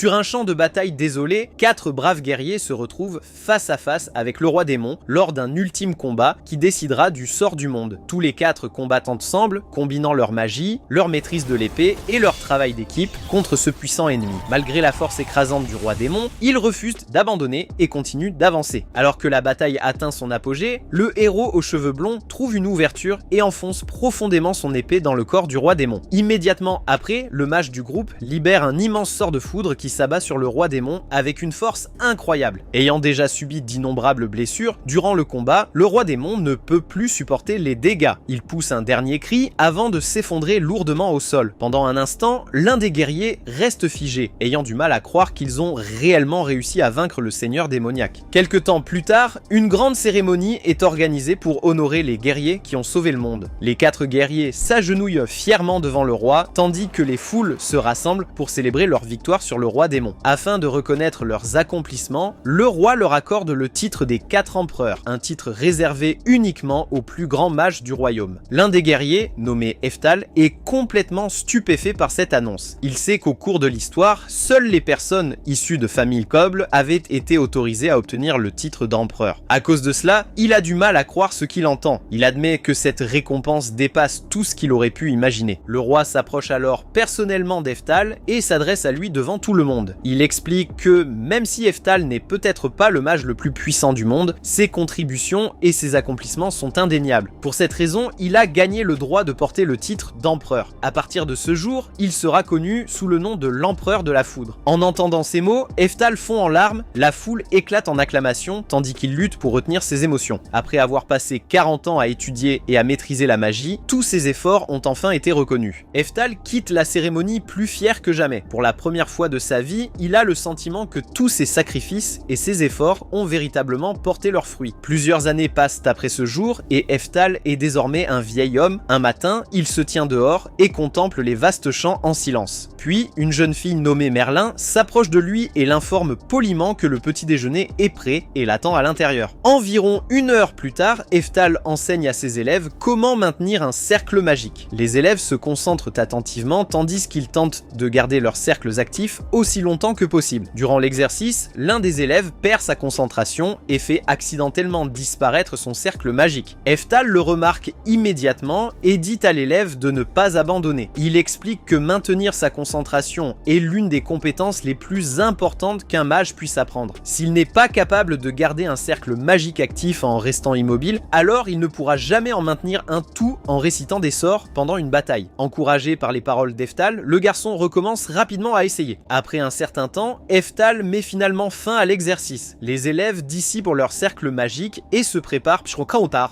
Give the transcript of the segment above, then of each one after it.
Sur un champ de bataille désolé, 4 braves guerriers se retrouvent face à face avec le roi démon lors d'un ultime combat qui décidera du sort du monde. Tous les 4 combattent ensemble, combinant leur magie, leur maîtrise de l'épée et leur travail d'équipe contre ce puissant ennemi. Malgré la force écrasante du roi démon, il refuse d'abandonner et continue d'avancer. Alors que la bataille atteint son apogée, le héros aux cheveux blonds trouve une ouverture et enfonce profondément son épée dans le corps du roi démon. Immédiatement après, le mage du groupe libère un immense sort de foudre qui s'abat sur le roi démon avec une force incroyable. Ayant déjà subi d'innombrables blessures, durant le combat, le roi démon ne peut plus supporter les dégâts. Il pousse un dernier cri avant de s'effondrer lourdement au sol. Pendant un instant, l'un des guerriers reste figé, ayant du mal à croire qu'ils ont réellement réussi à vaincre le seigneur démoniaque. Quelque temps plus tard, une grande cérémonie est organisée pour honorer les guerriers qui ont sauvé le monde. Les 4 guerriers s'agenouillent fièrement devant le roi, tandis que les foules se rassemblent pour célébrer leur victoire sur le roi démon. Afin de reconnaître leurs accomplissements, le roi leur accorde le titre des 4 empereurs, un titre réservé uniquement aux plus grands mages du royaume. L'un des guerriers, nommé Eftal, est complètement stupéfait par cette annonce. Il sait qu'au cours de l'histoire, seules les personnes issues de familles nobles avaient été autorisées à obtenir le titre d'empereur. À cause de cela, il a du mal à croire ce qu'il entend. Il admet que cette récompense dépasse tout ce qu'il aurait pu imaginer. Le roi s'approche alors personnellement d'Eftal et s'adresse à lui devant tout le monde. Il explique que même si Eftal n'est peut-être pas le mage le plus puissant du monde, ses contributions et ses accomplissements sont indéniables. Pour cette raison, il a gagné le droit de porter le titre d'empereur. À partir de ce jour, il sera connu sous le nom de l'empereur de la foudre. En entendant ces mots, Eftal fond en larmes, la foule éclate en acclamations tandis qu'il lutte pour retenir ses émotions. Après avoir passé 40 ans à étudier et à maîtriser la magie, tous ses efforts ont enfin été reconnus. Eftal quitte la cérémonie plus fier que jamais. Pour la première fois de sa vie, il a le sentiment que tous ses sacrifices et ses efforts ont véritablement porté leurs fruits. Plusieurs années passent après ce jour et Eftal est désormais un vieil homme. Un matin, il se tient dehors et contemple les vastes champs en silence. Puis, une jeune fille nommée Merlin s'approche de lui et l'informe poliment que le petit déjeuner est prêt et l'attend à l'intérieur. Environ 1 heure plus tard, Eftal enseigne à ses élèves comment maintenir un cercle magique. Les élèves se concentrent attentivement tandis qu'ils tentent de garder leurs cercles actifs aussi longtemps que possible. Durant l'exercice, l'un des élèves perd sa concentration et fait accidentellement disparaître son cercle magique. Eftal le remarque immédiatement et dit à l'élève de ne pas abandonner. Il explique que maintenir sa concentration est l'une des compétences les plus importantes qu'un mage puisse apprendre. S'il n'est pas capable de garder un cercle magique actif en restant immobile, alors il ne pourra jamais en maintenir un tout en récitant des sorts pendant une bataille. Encouragé par les paroles d'Eftal, le garçon recommence rapidement à essayer. Après un certain temps, Eftal met finalement fin à l'exercice. Les élèves dissipent leur cercle magique et se préparent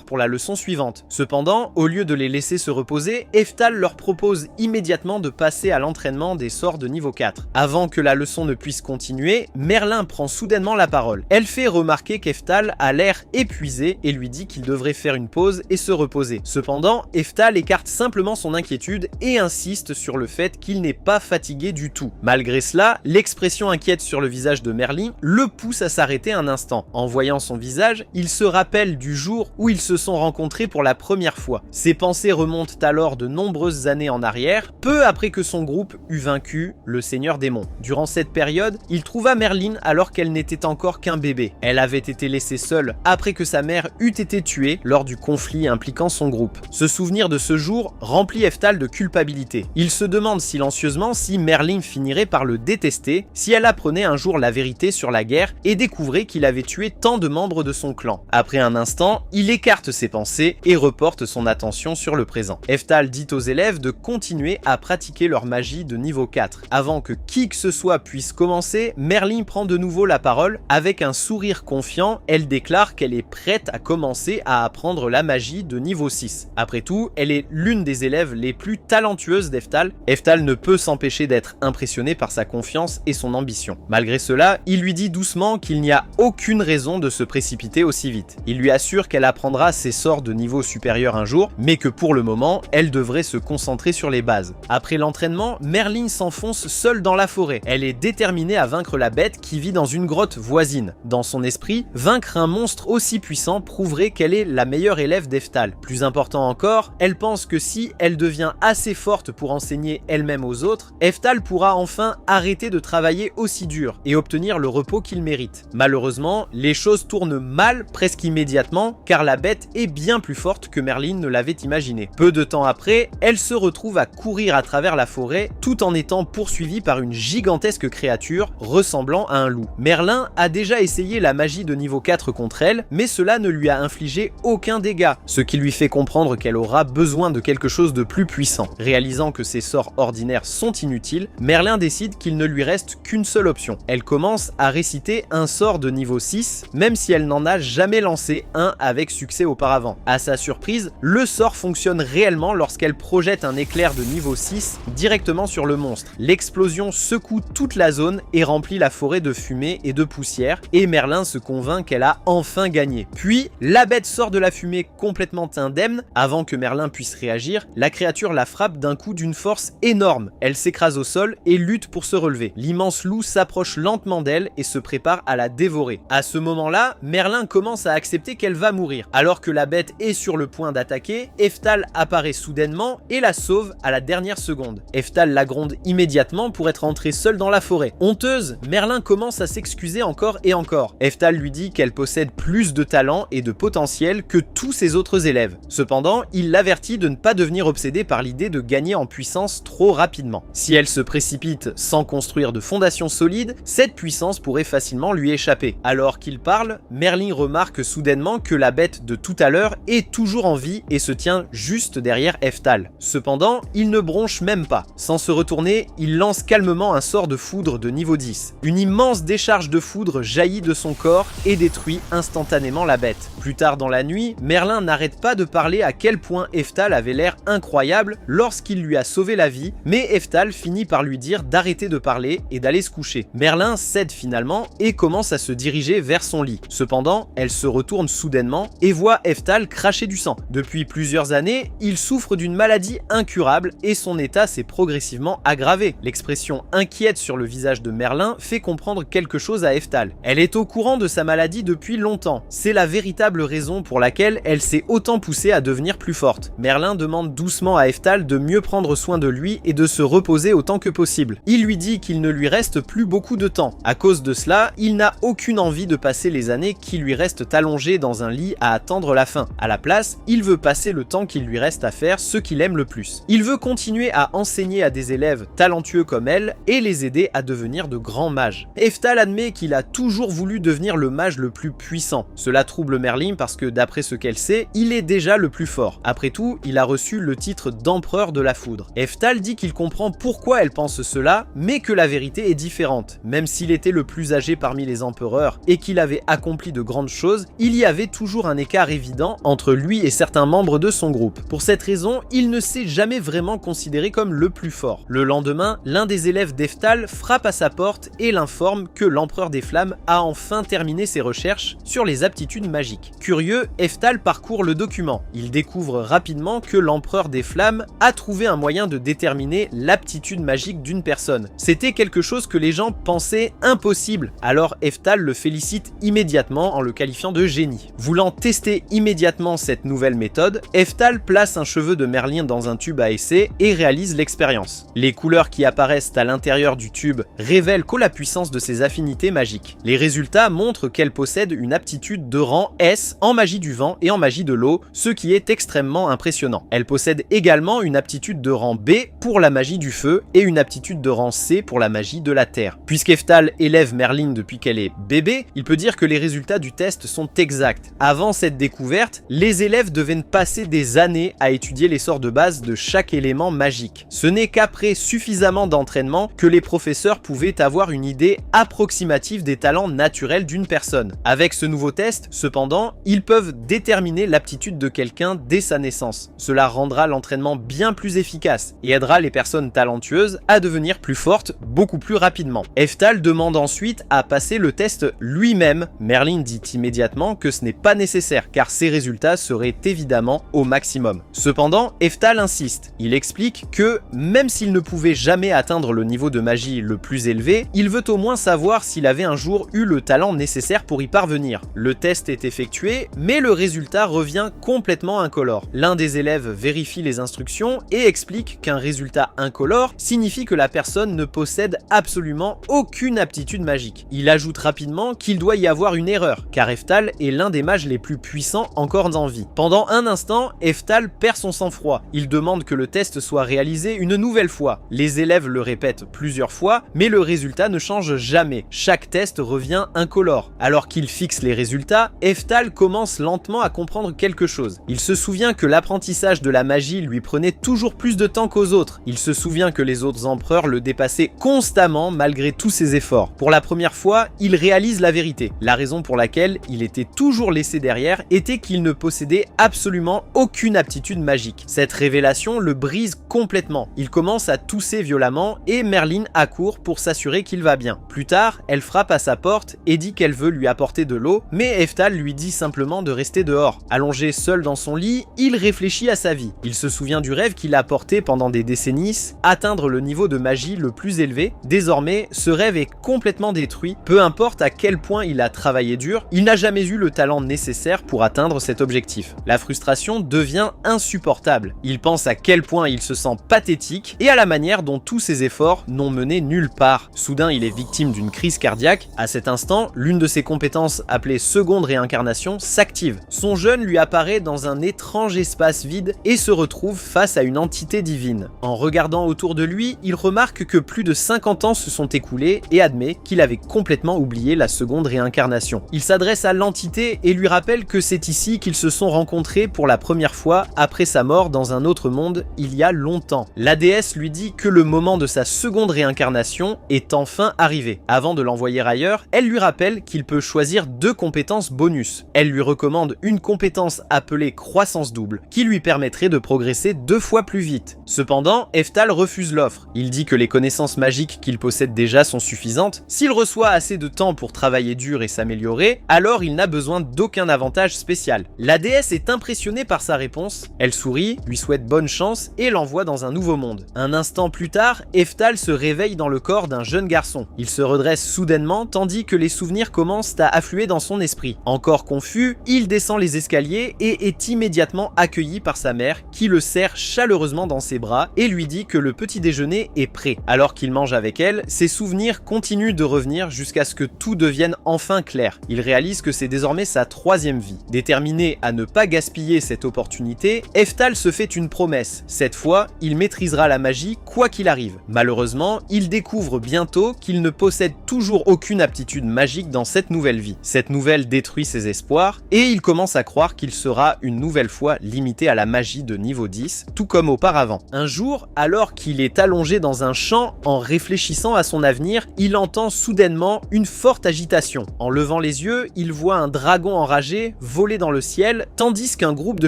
pour la leçon suivante. Cependant, au lieu de les laisser se reposer, Eftal leur propose immédiatement de passer à l'entraînement des sorts de niveau 4. Avant que la leçon ne puisse continuer, Merlin prend soudainement la parole. Elle fait remarquer qu'Eftal a l'air épuisé et lui dit qu'il devrait faire une pause et se reposer. Cependant, Eftal écarte simplement son inquiétude et insiste sur le fait qu'il n'est pas fatigué du tout. Malgré cela, l'expression inquiète sur le visage de Merlin le pousse à s'arrêter un instant. En voyant son visage, il se rappelle du jour où ils se sont rencontrés pour la première fois. Ses pensées remontent alors de nombreuses années en arrière, peu après que son groupe eut vaincu le seigneur démon. Durant cette période, il trouva Merlin alors qu'elle n'était encore qu'un bébé. Elle avait été laissée seule après que sa mère eût été tuée lors du conflit impliquant son groupe. Ce souvenir de ce jour remplit Eftal de culpabilité. Il se demande silencieusement si Merlin finirait par le détester si elle apprenait un jour la vérité sur la guerre et découvrait qu'il avait tué tant de membres de son clan. Après un instant, il écarte ses pensées et reporte son attention sur le présent. Eftal dit aux élèves de continuer à pratiquer leur magie de niveau 4. Avant que qui que ce soit puisse commencer, Merlin prend de nouveau la parole. Avec un sourire confiant, elle déclare qu'elle est prête à commencer à apprendre la magie de niveau 6. Après tout, elle est l'une des élèves les plus talentueuses d'Eftal. Eftal ne peut s'empêcher d'être impressionné par sa confiance et son ambition. Malgré cela, il lui dit doucement qu'il n'y a aucune raison de se précipiter aussi vite. Il lui assure qu'elle apprendra ses sorts de niveau supérieur un jour, mais que pour le moment, elle devrait se concentrer sur les bases. Après l'entraînement, Merlin s'enfonce seule dans la forêt. Elle est déterminée à vaincre la bête qui vit dans une grotte voisine. Dans son esprit, vaincre un monstre aussi puissant prouverait qu'elle est la meilleure élève d'Eftal. Plus important encore, elle pense que si elle devient assez forte pour enseigner elle-même aux autres, Eftal pourra enfin arrêter d'arrêter de travailler aussi dur et obtenir le repos qu'il mérite. Malheureusement, les choses tournent mal presque immédiatement car la bête est bien plus forte que Merlin ne l'avait imaginé. Peu de temps après, elle se retrouve à courir à travers la forêt tout en étant poursuivie par une gigantesque créature ressemblant à un loup. Merlin a déjà essayé la magie de niveau 4 contre elle, mais cela ne lui a infligé aucun dégât, ce qui lui fait comprendre qu'elle aura besoin de quelque chose de plus puissant. Réalisant que ses sorts ordinaires sont inutiles, Merlin décide qu'il ne lui reste qu'une seule option. Elle commence à réciter un sort de niveau 6, même si elle n'en a jamais lancé un avec succès auparavant. À sa surprise, le sort fonctionne réellement lorsqu'elle projette un éclair de niveau 6 directement sur le monstre. L'explosion secoue toute la zone et remplit la forêt de fumée et de poussière, et Merlin se convainc qu'elle a enfin gagné. Puis, la bête sort de la fumée complètement indemne. Avant que Merlin puisse réagir, la créature la frappe d'un coup d'une force énorme. Elle s'écrase au sol et lutte pour se relever. L'immense loup s'approche lentement d'elle et se prépare à la dévorer. À ce moment-là, Merlin commence à accepter qu'elle va mourir. Alors que la bête est sur le point d'attaquer, Eftal apparaît soudainement et la sauve à la dernière seconde. Eftal la gronde immédiatement pour être entrée seule dans la forêt. Honteuse, Merlin commence à s'excuser encore et encore. Eftal lui dit qu'elle possède plus de talent et de potentiel que tous ses autres élèves. Cependant, il l'avertit de ne pas devenir obsédée par l'idée de gagner en puissance trop rapidement. Si elle se précipite sans construire de fondation solide, cette puissance pourrait facilement lui échapper. Alors qu'il parle, Merlin remarque soudainement que la bête de tout à l'heure est toujours en vie et se tient juste derrière Eftal. Cependant, il ne bronche même pas. Sans se retourner, il lance calmement un sort de foudre de niveau 10. Une immense décharge de foudre jaillit de son corps et détruit instantanément la bête. Plus tard dans la nuit, Merlin n'arrête pas de parler à quel point Eftal avait l'air incroyable lorsqu'il lui a sauvé la vie, mais Eftal finit par lui dire d'arrêter de parler et d'aller se coucher. Merlin cède finalement et commence à se diriger vers son lit. Cependant, elle se retourne soudainement et voit Eftal cracher du sang. Depuis plusieurs années, il souffre d'une maladie incurable et son état s'est progressivement aggravé. L'expression inquiète sur le visage de Merlin fait comprendre quelque chose à Eftal. Elle est au courant de sa maladie depuis longtemps. C'est la véritable raison pour laquelle elle s'est autant poussée à devenir plus forte. Merlin demande doucement à Eftal de mieux prendre soin de lui et de se reposer autant que possible. Il lui dit qu'il ne lui reste plus beaucoup de temps. À cause de cela, il n'a aucune envie de passer les années qui lui restent allongées dans un lit à attendre la fin. À la place, il veut passer le temps qu'il lui reste à faire ce qu'il aime le plus. Il veut continuer à enseigner à des élèves talentueux comme elle et les aider à devenir de grands mages. Eftal admet qu'il a toujours voulu devenir le mage le plus puissant. Cela trouble Merlin parce que d'après ce qu'elle sait, il est déjà le plus fort. Après tout, il a reçu le titre d'empereur de la foudre. Eftal dit qu'il comprend pourquoi elle pense cela, mais que la vérité est différente. Même s'il était le plus âgé parmi les empereurs et qu'il avait accompli de grandes choses, il y avait toujours un écart évident entre lui et certains membres de son groupe. Pour cette raison, il ne s'est jamais vraiment considéré comme le plus fort. Le lendemain, l'un des élèves d'Eftal frappe à sa porte et l'informe que l'empereur des flammes a enfin terminé ses recherches sur les aptitudes magiques. Curieux, Eftal parcourt le document. Il découvre rapidement que l'empereur des flammes a trouvé un moyen de déterminer l'aptitude magique d'une personne. C'était quelque chose que les gens pensaient impossible, alors Eftal le félicite immédiatement en le qualifiant de génie. Voulant tester immédiatement cette nouvelle méthode, Eftal place un cheveu de Merlin dans un tube à essai et réalise l'expérience. Les couleurs qui apparaissent à l'intérieur du tube révèlent la puissance de ses affinités magiques. Les résultats montrent qu'elle possède une aptitude de rang S en magie du vent et en magie de l'eau, ce qui est extrêmement impressionnant. Elle possède également une aptitude de rang B pour la magie du feu et une aptitude de rang C pour la magie de la terre. Puisqu'Eftal élève Merlin depuis qu'elle est bébé, il peut dire que les résultats du test sont exacts. Avant cette découverte, les élèves devaient passer des années à étudier les sorts de base de chaque élément magique. Ce n'est qu'après suffisamment d'entraînement que les professeurs pouvaient avoir une idée approximative des talents naturels d'une personne. Avec ce nouveau test, cependant, ils peuvent déterminer l'aptitude de quelqu'un dès sa naissance. Cela rendra l'entraînement bien plus efficace et aidera les personnes talentueuses à devenir plus fortes beaucoup plus rapidement. Eftal demande ensuite à passer le test lui-même. Merlin dit immédiatement que ce n'est pas nécessaire car ses résultats seraient évidemment au maximum. Cependant, Eftal insiste. Il explique que même s'il ne pouvait jamais atteindre le niveau de magie le plus élevé, il veut au moins savoir s'il avait un jour eu le talent nécessaire pour y parvenir. Le test est effectué, mais le résultat revient complètement incolore. L'un des élèves vérifie les instructions et explique qu'un résultat incolore signifie que la personne ne possède possède absolument aucune aptitude magique. Il ajoute rapidement qu'il doit y avoir une erreur, car Eftal est l'un des mages les plus puissants encore en vie. Pendant un instant, Eftal perd son sang-froid. Il demande que le test soit réalisé une nouvelle fois. Les élèves le répètent plusieurs fois, mais le résultat ne change jamais. Chaque test revient incolore. Alors qu'il fixe les résultats, Eftal commence lentement à comprendre quelque chose. Il se souvient que l'apprentissage de la magie lui prenait toujours plus de temps qu'aux autres. Il se souvient que les autres empereurs le dépassaient constamment malgré tous ses efforts. Pour la première fois, il réalise la vérité. La raison pour laquelle il était toujours laissé derrière était qu'il ne possédait absolument aucune aptitude magique. Cette révélation le brise complètement. Il commence à tousser violemment et Merlin accourt pour s'assurer qu'il va bien. Plus tard, elle frappe à sa porte et dit qu'elle veut lui apporter de l'eau, mais Eftal lui dit simplement de rester dehors. Allongé seul dans son lit, il réfléchit à sa vie. Il se souvient du rêve qu'il a porté pendant des décennies, atteindre le niveau de magie le plus élevé. Désormais, ce rêve est complètement détruit. Peu importe à quel point il a travaillé dur, il n'a jamais eu le talent nécessaire pour atteindre cet objectif. La frustration devient insupportable. Il pense à quel point il se sent pathétique et à la manière dont tous ses efforts n'ont mené nulle part. Soudain, il est victime d'une crise cardiaque. À cet instant, l'une de ses compétences appelée seconde réincarnation s'active. Son jeune lui apparaît dans un étrange espace vide et se retrouve face à une entité divine. En regardant autour de lui, il remarque que plus de 50 ans se sont écoulés et admet qu'il avait complètement oublié la seconde réincarnation. Il s'adresse à l'entité et lui rappelle que c'est ici qu'ils se sont rencontrés pour la première fois après sa mort dans un autre monde il y a longtemps. La déesse lui dit que le moment de sa seconde réincarnation est enfin arrivé. Avant de l'envoyer ailleurs, elle lui rappelle qu'il peut choisir 2 compétences bonus. Elle lui recommande une compétence appelée croissance double, qui lui permettrait de progresser 2 fois plus vite. Cependant, Eftal refuse l'offre. Il dit que les connaissances magiques qu'il possède déjà sont suffisantes. S'il reçoit assez de temps pour travailler dur et s'améliorer, alors il n'a besoin d'aucun avantage spécial. La déesse est impressionnée par sa réponse. Elle sourit, lui souhaite bonne chance et l'envoie dans un nouveau monde. Un instant plus tard, Eftal se réveille dans le corps d'un jeune garçon. Il se redresse soudainement tandis que les souvenirs commencent à affluer dans son esprit. Encore confus, il descend les escaliers et est immédiatement accueilli par sa mère qui le serre chaleureusement dans ses bras et lui dit que le petit déjeuner est prêt. Alors qu'il mange avec elle, ses souvenirs continuent de revenir jusqu'à ce que tout devienne enfin clair. Il réalise que c'est désormais sa 3e vie. Déterminé à ne pas gaspiller cette opportunité, Eftal se fait une promesse. Cette fois, il maîtrisera la magie quoi qu'il arrive. Malheureusement, il découvre bientôt qu'il ne possède toujours aucune aptitude magique dans cette nouvelle vie. Cette nouvelle détruit ses espoirs et il commence à croire qu'il sera une nouvelle fois limité à la magie de niveau 10, tout comme auparavant. Un jour, alors qu'il est allongé dans un champ en réfléchissant à son avenir, il entend soudainement une forte agitation. En levant les yeux, il voit un dragon enragé voler dans le ciel, tandis qu'un groupe de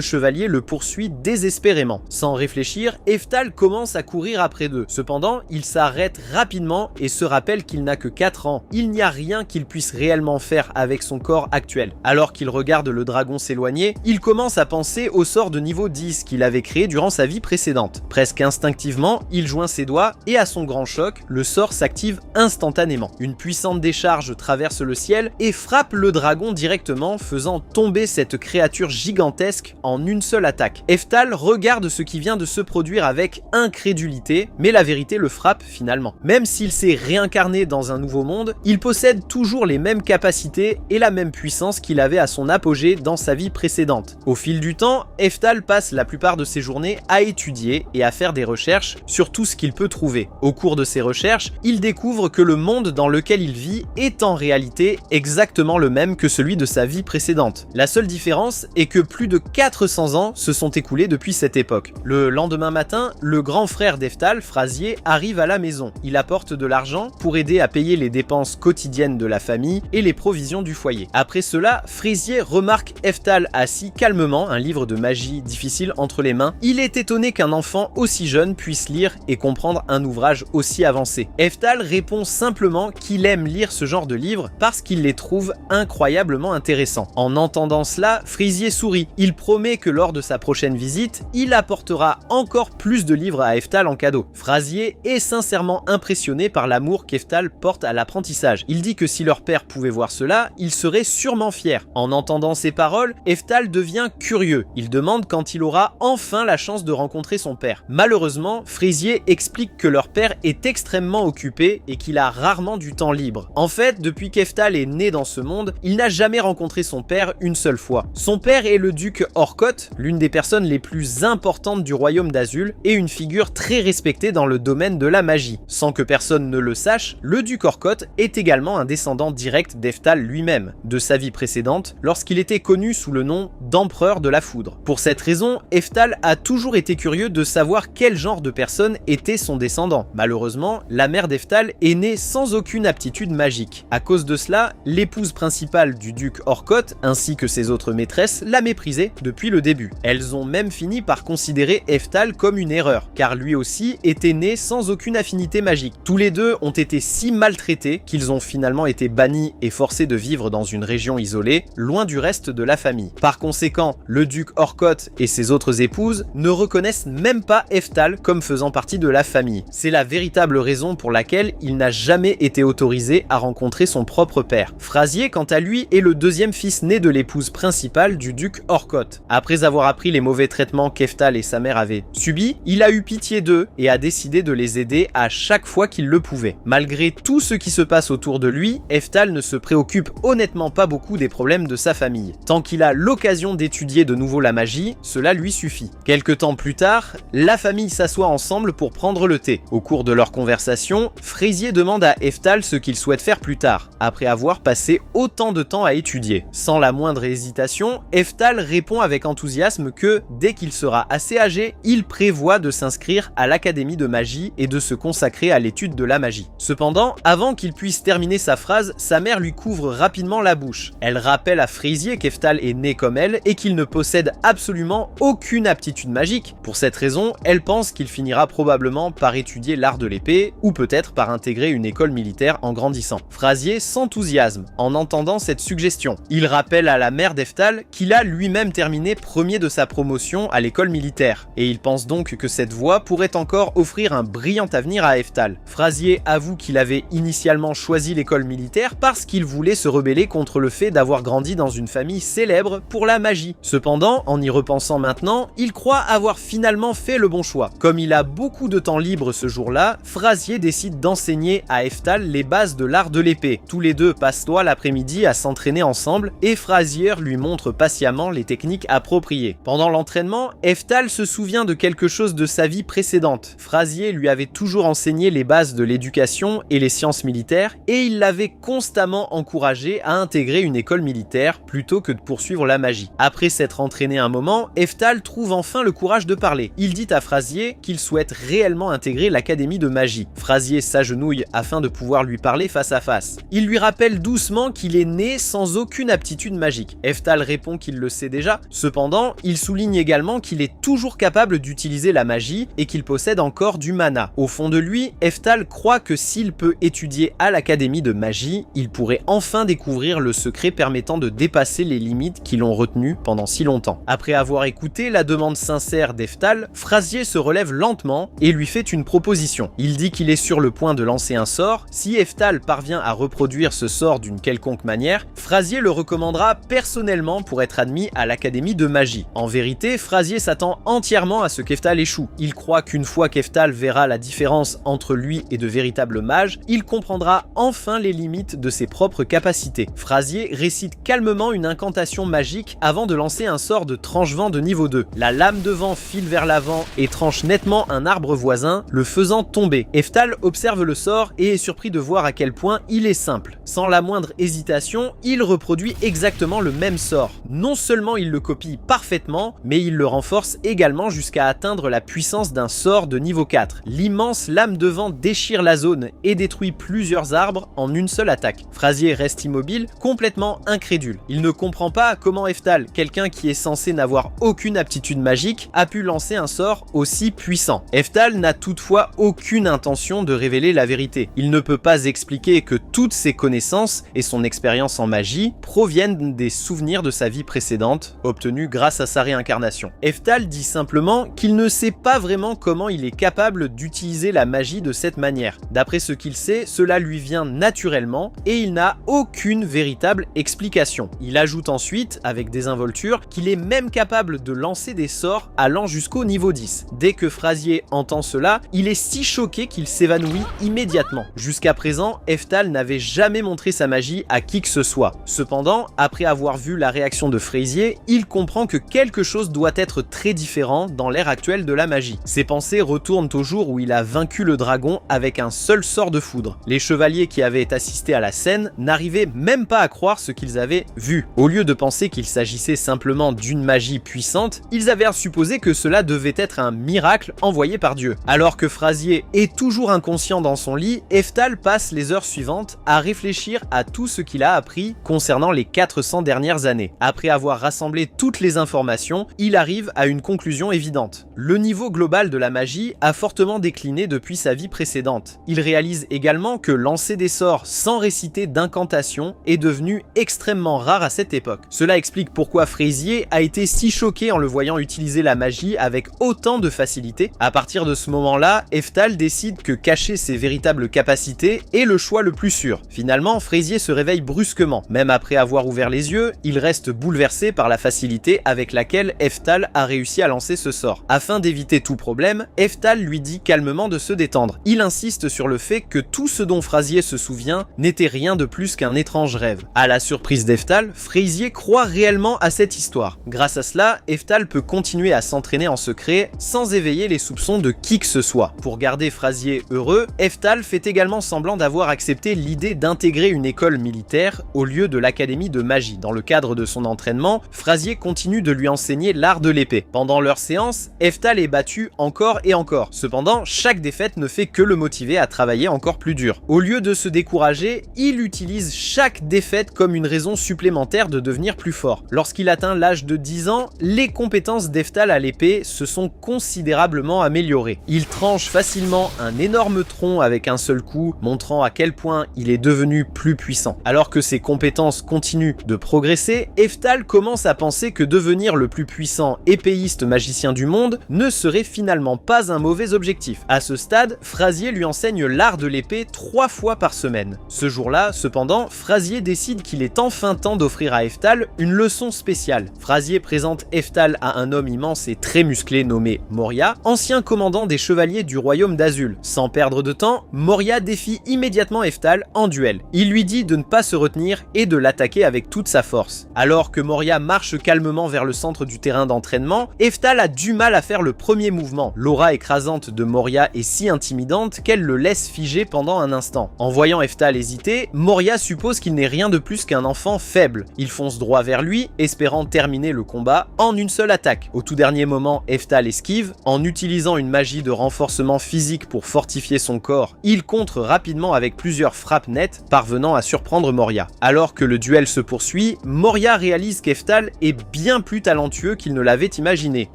chevaliers le poursuit désespérément. Sans réfléchir, Eftal commence à courir après eux. Cependant, il s'arrête rapidement et se rappelle qu'il n'a que 4 ans. Il n'y a rien qu'il puisse réellement faire avec son corps actuel. Alors qu'il regarde le dragon s'éloigner, il commence à penser au sort de niveau 10 qu'il avait créé durant sa vie précédente. Presque instinctivement, il joint ses doigts et à son grand choc, le sort s'active instantanément. Une puissante décharge traverse le ciel et frappe le dragon directement, faisant tomber cette créature gigantesque en une seule attaque. Eftal regarde ce qui vient de se produire avec incrédulité, mais la vérité le frappe finalement. Même s'il s'est réincarné dans un nouveau monde, il possède toujours les mêmes capacités et la même puissance qu'il avait à son apogée dans sa vie précédente. Au fil du temps, Eftal passe la plupart de ses journées à étudier et à faire des recherches sur tout ce qu'il peut trouver. Au cours de ses recherches, il découvre que le monde dans lequel il vit est en réalité exactement le même que celui de sa vie précédente. La seule différence est que plus de 400 ans se sont écoulés depuis cette époque. Le lendemain matin, le grand frère d'Eftal, Phrasier, arrive à la maison. Il apporte de l'argent pour aider à payer les dépenses quotidiennes de la famille et les provisions du foyer. Après cela, Phrasier remarque Eftal assis calmement, un livre de magie difficile entre les mains. Il est étonné qu'un enfant aussi jeune puisse lire et comprendre un ouvrage aussi avancé. Eftal répond simplement qu'il aime lire ce genre de livres parce qu'il les trouve incroyablement intéressants. En entendant cela, Phrasier sourit. Il promet que lors de sa prochaine visite, il apportera encore plus de livres à Eftal en cadeau. Phrasier est sincèrement impressionné par l'amour qu'Eftal porte à l'apprentissage. Il dit que si leur père pouvait voir cela, il serait sûrement fier. En entendant ces paroles, Eftal devient curieux. Il demande quand il aura enfin la chance de rencontrer son père. Malheureusement, Phrasier explique que leur père est est extrêmement occupé et qu'il a rarement du temps libre. En fait, depuis qu'Eftal est né dans ce monde, il n'a jamais rencontré son père une seule fois. Son père est le duc Orkoth, l'une des personnes les plus importantes du royaume d'Azul et une figure très respectée dans le domaine de la magie. Sans que personne ne le sache, le duc Orkoth est également un descendant direct d'Eftal lui-même, de sa vie précédente, lorsqu'il était connu sous le nom d'empereur de la foudre. Pour cette raison, Eftal a toujours été curieux de savoir quel genre de personne était son descendant. Malheureusement, la mère d'Eftal est née sans aucune aptitude magique. À cause de cela, l'épouse principale du duc Orkoth, ainsi que ses autres maîtresses, l'a méprisé depuis le début. Elles ont même fini par considérer Eftal comme une erreur, car lui aussi était né sans aucune affinité magique. Tous les deux ont été si maltraités qu'ils ont finalement été bannis et forcés de vivre dans une région isolée, loin du reste de la famille. Par conséquent, le duc Orkoth et ses autres épouses ne reconnaissent même pas Eftal comme faisant partie de la famille. C'est la véritable raison pour laquelle il n'a jamais été autorisé à rencontrer son propre père. Phrasier, quant à lui, est le deuxième fils né de l'épouse principale du duc Orkoth. Après avoir appris les mauvais traitements qu'Eftal et sa mère avaient subis, il a eu pitié d'eux et a décidé de les aider à chaque fois qu'il le pouvait. Malgré tout ce qui se passe autour de lui, Eftal ne se préoccupe honnêtement pas beaucoup des problèmes de sa famille. Tant qu'il a l'occasion d'étudier de nouveau la magie, cela lui suffit. Quelque temps plus tard, la famille s'assoit ensemble pour prendre le thé. Au cours de leur conversation, Fraisier demande à Eftal ce qu'il souhaite faire plus tard, après avoir passé autant de temps à étudier. Sans la moindre hésitation, Eftal répond avec enthousiasme que, dès qu'il sera assez âgé, il prévoit de s'inscrire à l'académie de magie et de se consacrer à l'étude de la magie. Cependant, avant qu'il puisse terminer sa phrase, sa mère lui couvre rapidement la bouche. Elle rappelle à Fraisier qu'Eftal est né comme elle et qu'il ne possède absolument aucune aptitude magique. Pour cette raison, elle pense qu'il finira probablement par étudier l'art de l'épée ou peut-être par intégrer une école militaire en grandissant. Fraisier s'enthousiasme en entendant cette suggestion. Il rappelle à la mère d'Eftal qu'il a lui-même terminé premier de sa promotion à l'école militaire et il pense donc que cette voie pourrait encore offrir un brillant avenir à Eftal. Fraisier avoue qu'il avait initialement choisi l'école militaire parce qu'il voulait se rebeller contre le fait d'avoir grandi dans une famille célèbre pour la magie. Cependant, en y repensant maintenant, il croit avoir finalement fait le bon choix. Comme il a beaucoup de temps libre ce jour-là, Fraisier décide d'enseigner à Eftal les bases de l'art de l'épée. Tous les deux passent l'après-midi à s'entraîner ensemble et Fraisier lui montre patiemment les techniques appropriées. Pendant l'entraînement, Eftal se souvient de quelque chose de sa vie précédente. Fraisier lui avait toujours enseigné les bases de l'éducation et les sciences militaires et il l'avait constamment encouragé à intégrer une école militaire plutôt que de poursuivre la magie. Après s'être entraîné un moment, Eftal trouve enfin le courage de parler. Il dit à Fraisier qu'il souhaite réellement intégrer l'académie de magie. Fraisier s'agenouille afin de pouvoir lui parler face à face. Il lui rappelle doucement qu'il est né sans aucune aptitude magique. Eftal répond qu'il le sait déjà. Cependant, il souligne également qu'il est toujours capable d'utiliser la magie et qu'il possède encore du mana. Au fond de lui, Eftal croit que s'il peut étudier à l'académie de magie, il pourrait enfin découvrir le secret permettant de dépasser les limites qui l'ont retenu pendant si longtemps. Après avoir écouté la demande sincère d'Eftal, Fraisier se relève lentement et lui fait une proposition. Il dit qu'il est sur le point de lancer un sort. Si Eftal parvient à reproduire ce sort d'une quelconque manière, Fraisier le recommandera personnellement pour être admis à l'académie de magie. En vérité, Fraisier s'attend entièrement à ce qu'Eftal échoue. Il croit qu'une fois qu'Eftal verra la différence entre lui et de véritables mages, il comprendra enfin les limites de ses propres capacités. Fraisier récite calmement une incantation magique avant de lancer un sort de tranche-vent de niveau 2. La lame de vent file vers l'avant et tranche nettement un arbre voisin, le faisant tomber. Eftal observe le sort et est surpris de voir à quel point il est simple. Sans la moindre hésitation, il reproduit exactement le même sort. Non seulement il le copie parfaitement, mais il le renforce également jusqu'à atteindre la puissance d'un sort de niveau 4. L'immense lame de vent déchire la zone et détruit plusieurs arbres en une seule attaque. Fraisier reste immobile, complètement incrédule. Il ne comprend pas comment Eftal, quelqu'un qui est censé n'avoir aucune aptitude magique, a pu lancer un sort aussi puissant. Eftal n'a toutefois aucune intention de révéler la vérité. Il ne peut pas expliquer que toutes ses connaissances et son expérience en magie proviennent des souvenirs de sa vie précédente, obtenus grâce à sa réincarnation. Eftal dit simplement qu'il ne sait pas vraiment comment il est capable d'utiliser la magie de cette manière. D'après ce qu'il sait, cela lui vient naturellement et il n'a aucune véritable explication. Il ajoute ensuite, avec désinvolture, qu'il est même capable de lancer des sorts allant jusqu'au niveau 10. Dès que Fraisier entend cela, il est si choqué choqué qu'il s'évanouit immédiatement. Jusqu'à présent, Eftal n'avait jamais montré sa magie à qui que ce soit. Cependant, après avoir vu la réaction de Fraisier, il comprend que quelque chose doit être très différent dans l'ère actuelle de la magie. Ses pensées retournent au jour où il a vaincu le dragon avec un seul sort de foudre. Les chevaliers qui avaient assisté à la scène n'arrivaient même pas à croire ce qu'ils avaient vu. Au lieu de penser qu'il s'agissait simplement d'une magie puissante, ils avaient à supposer que cela devait être un miracle envoyé par Dieu. Alors que Fraisier est toujours inconscient dans son lit, Eftal passe les heures suivantes à réfléchir à tout ce qu'il a appris concernant les 400 dernières années. Après avoir rassemblé toutes les informations, il arrive à une conclusion évidente. Le niveau global de la magie a fortement décliné depuis sa vie précédente. Il réalise également que lancer des sorts sans réciter d'incantation est devenu extrêmement rare à cette époque. Cela explique pourquoi Fraisier a été si choqué en le voyant utiliser la magie avec autant de facilité. À partir de ce moment-là, Eftal décide que cacher ses véritables capacités est le choix le plus sûr. Finalement, Fraisier se réveille brusquement. Même après avoir ouvert les yeux, il reste bouleversé par la facilité avec laquelle Eftal a réussi à lancer ce sort. Afin d'éviter tout problème, Eftal lui dit calmement de se détendre. Il insiste sur le fait que tout ce dont Fraisier se souvient n'était rien de plus qu'un étrange rêve. À la surprise d'Eftal, Fraisier croit réellement à cette histoire. Grâce à cela, Eftal peut continuer à s'entraîner en secret sans éveiller les soupçons de qui que ce soit. Pour garder Fraisier heureux, Eftal fait également semblant d'avoir accepté l'idée d'intégrer une école militaire au lieu de l'académie de magie. Dans le cadre de son entraînement, Fraisier continue de lui enseigner l'art de l'épée. Pendant leur séance, Eftal est battu encore et encore. Cependant, chaque défaite ne fait que le motiver à travailler encore plus dur. Au lieu de se décourager, il utilise chaque défaite comme une raison supplémentaire de devenir plus fort. Lorsqu'il atteint l'âge de 10 ans, les compétences d'Eftal à l'épée se sont considérablement améliorées. Il tranche facilement un énorme tronc avec un seul coup, montrant à quel point il est devenu plus puissant. Alors que ses compétences continuent de progresser, Eftal commence à penser que devenir le plus puissant épéiste magicien du monde ne serait finalement pas un mauvais objectif. À ce stade, Fraisier lui enseigne l'art de l'épée 3 fois par semaine. Ce jour-là, cependant, Fraisier décide qu'il est enfin temps d'offrir à Eftal une leçon spéciale. Fraisier présente Eftal à un homme immense et très musclé nommé Moria, ancien commandant des chevaliers du royaume d'Azul. Sans perdre de temps, Moria défie immédiatement Eftal en duel. Il lui dit de ne pas se retenir et de l'attaquer avec toute sa force. Alors que Moria marche calmement vers le centre du terrain d'entraînement, Eftal a du mal à faire le premier mouvement. L'aura écrasante de Moria est si intimidante qu'elle le laisse figé pendant un instant. En voyant Eftal hésiter, Moria suppose qu'il n'est rien de plus qu'un enfant faible. Il fonce droit vers lui, espérant terminer le combat en une seule attaque. Au tout dernier moment, Eftal esquive. En utilisant une magie de renforcement physique pour fortifier son corps, il contre rapidement avec plusieurs frappes nettes, parvenant à surprendre Moria. Alors que le duel se poursuit, Moria réalise qu'Eftal est bien plus talentueux qu'il ne l'avait imaginé.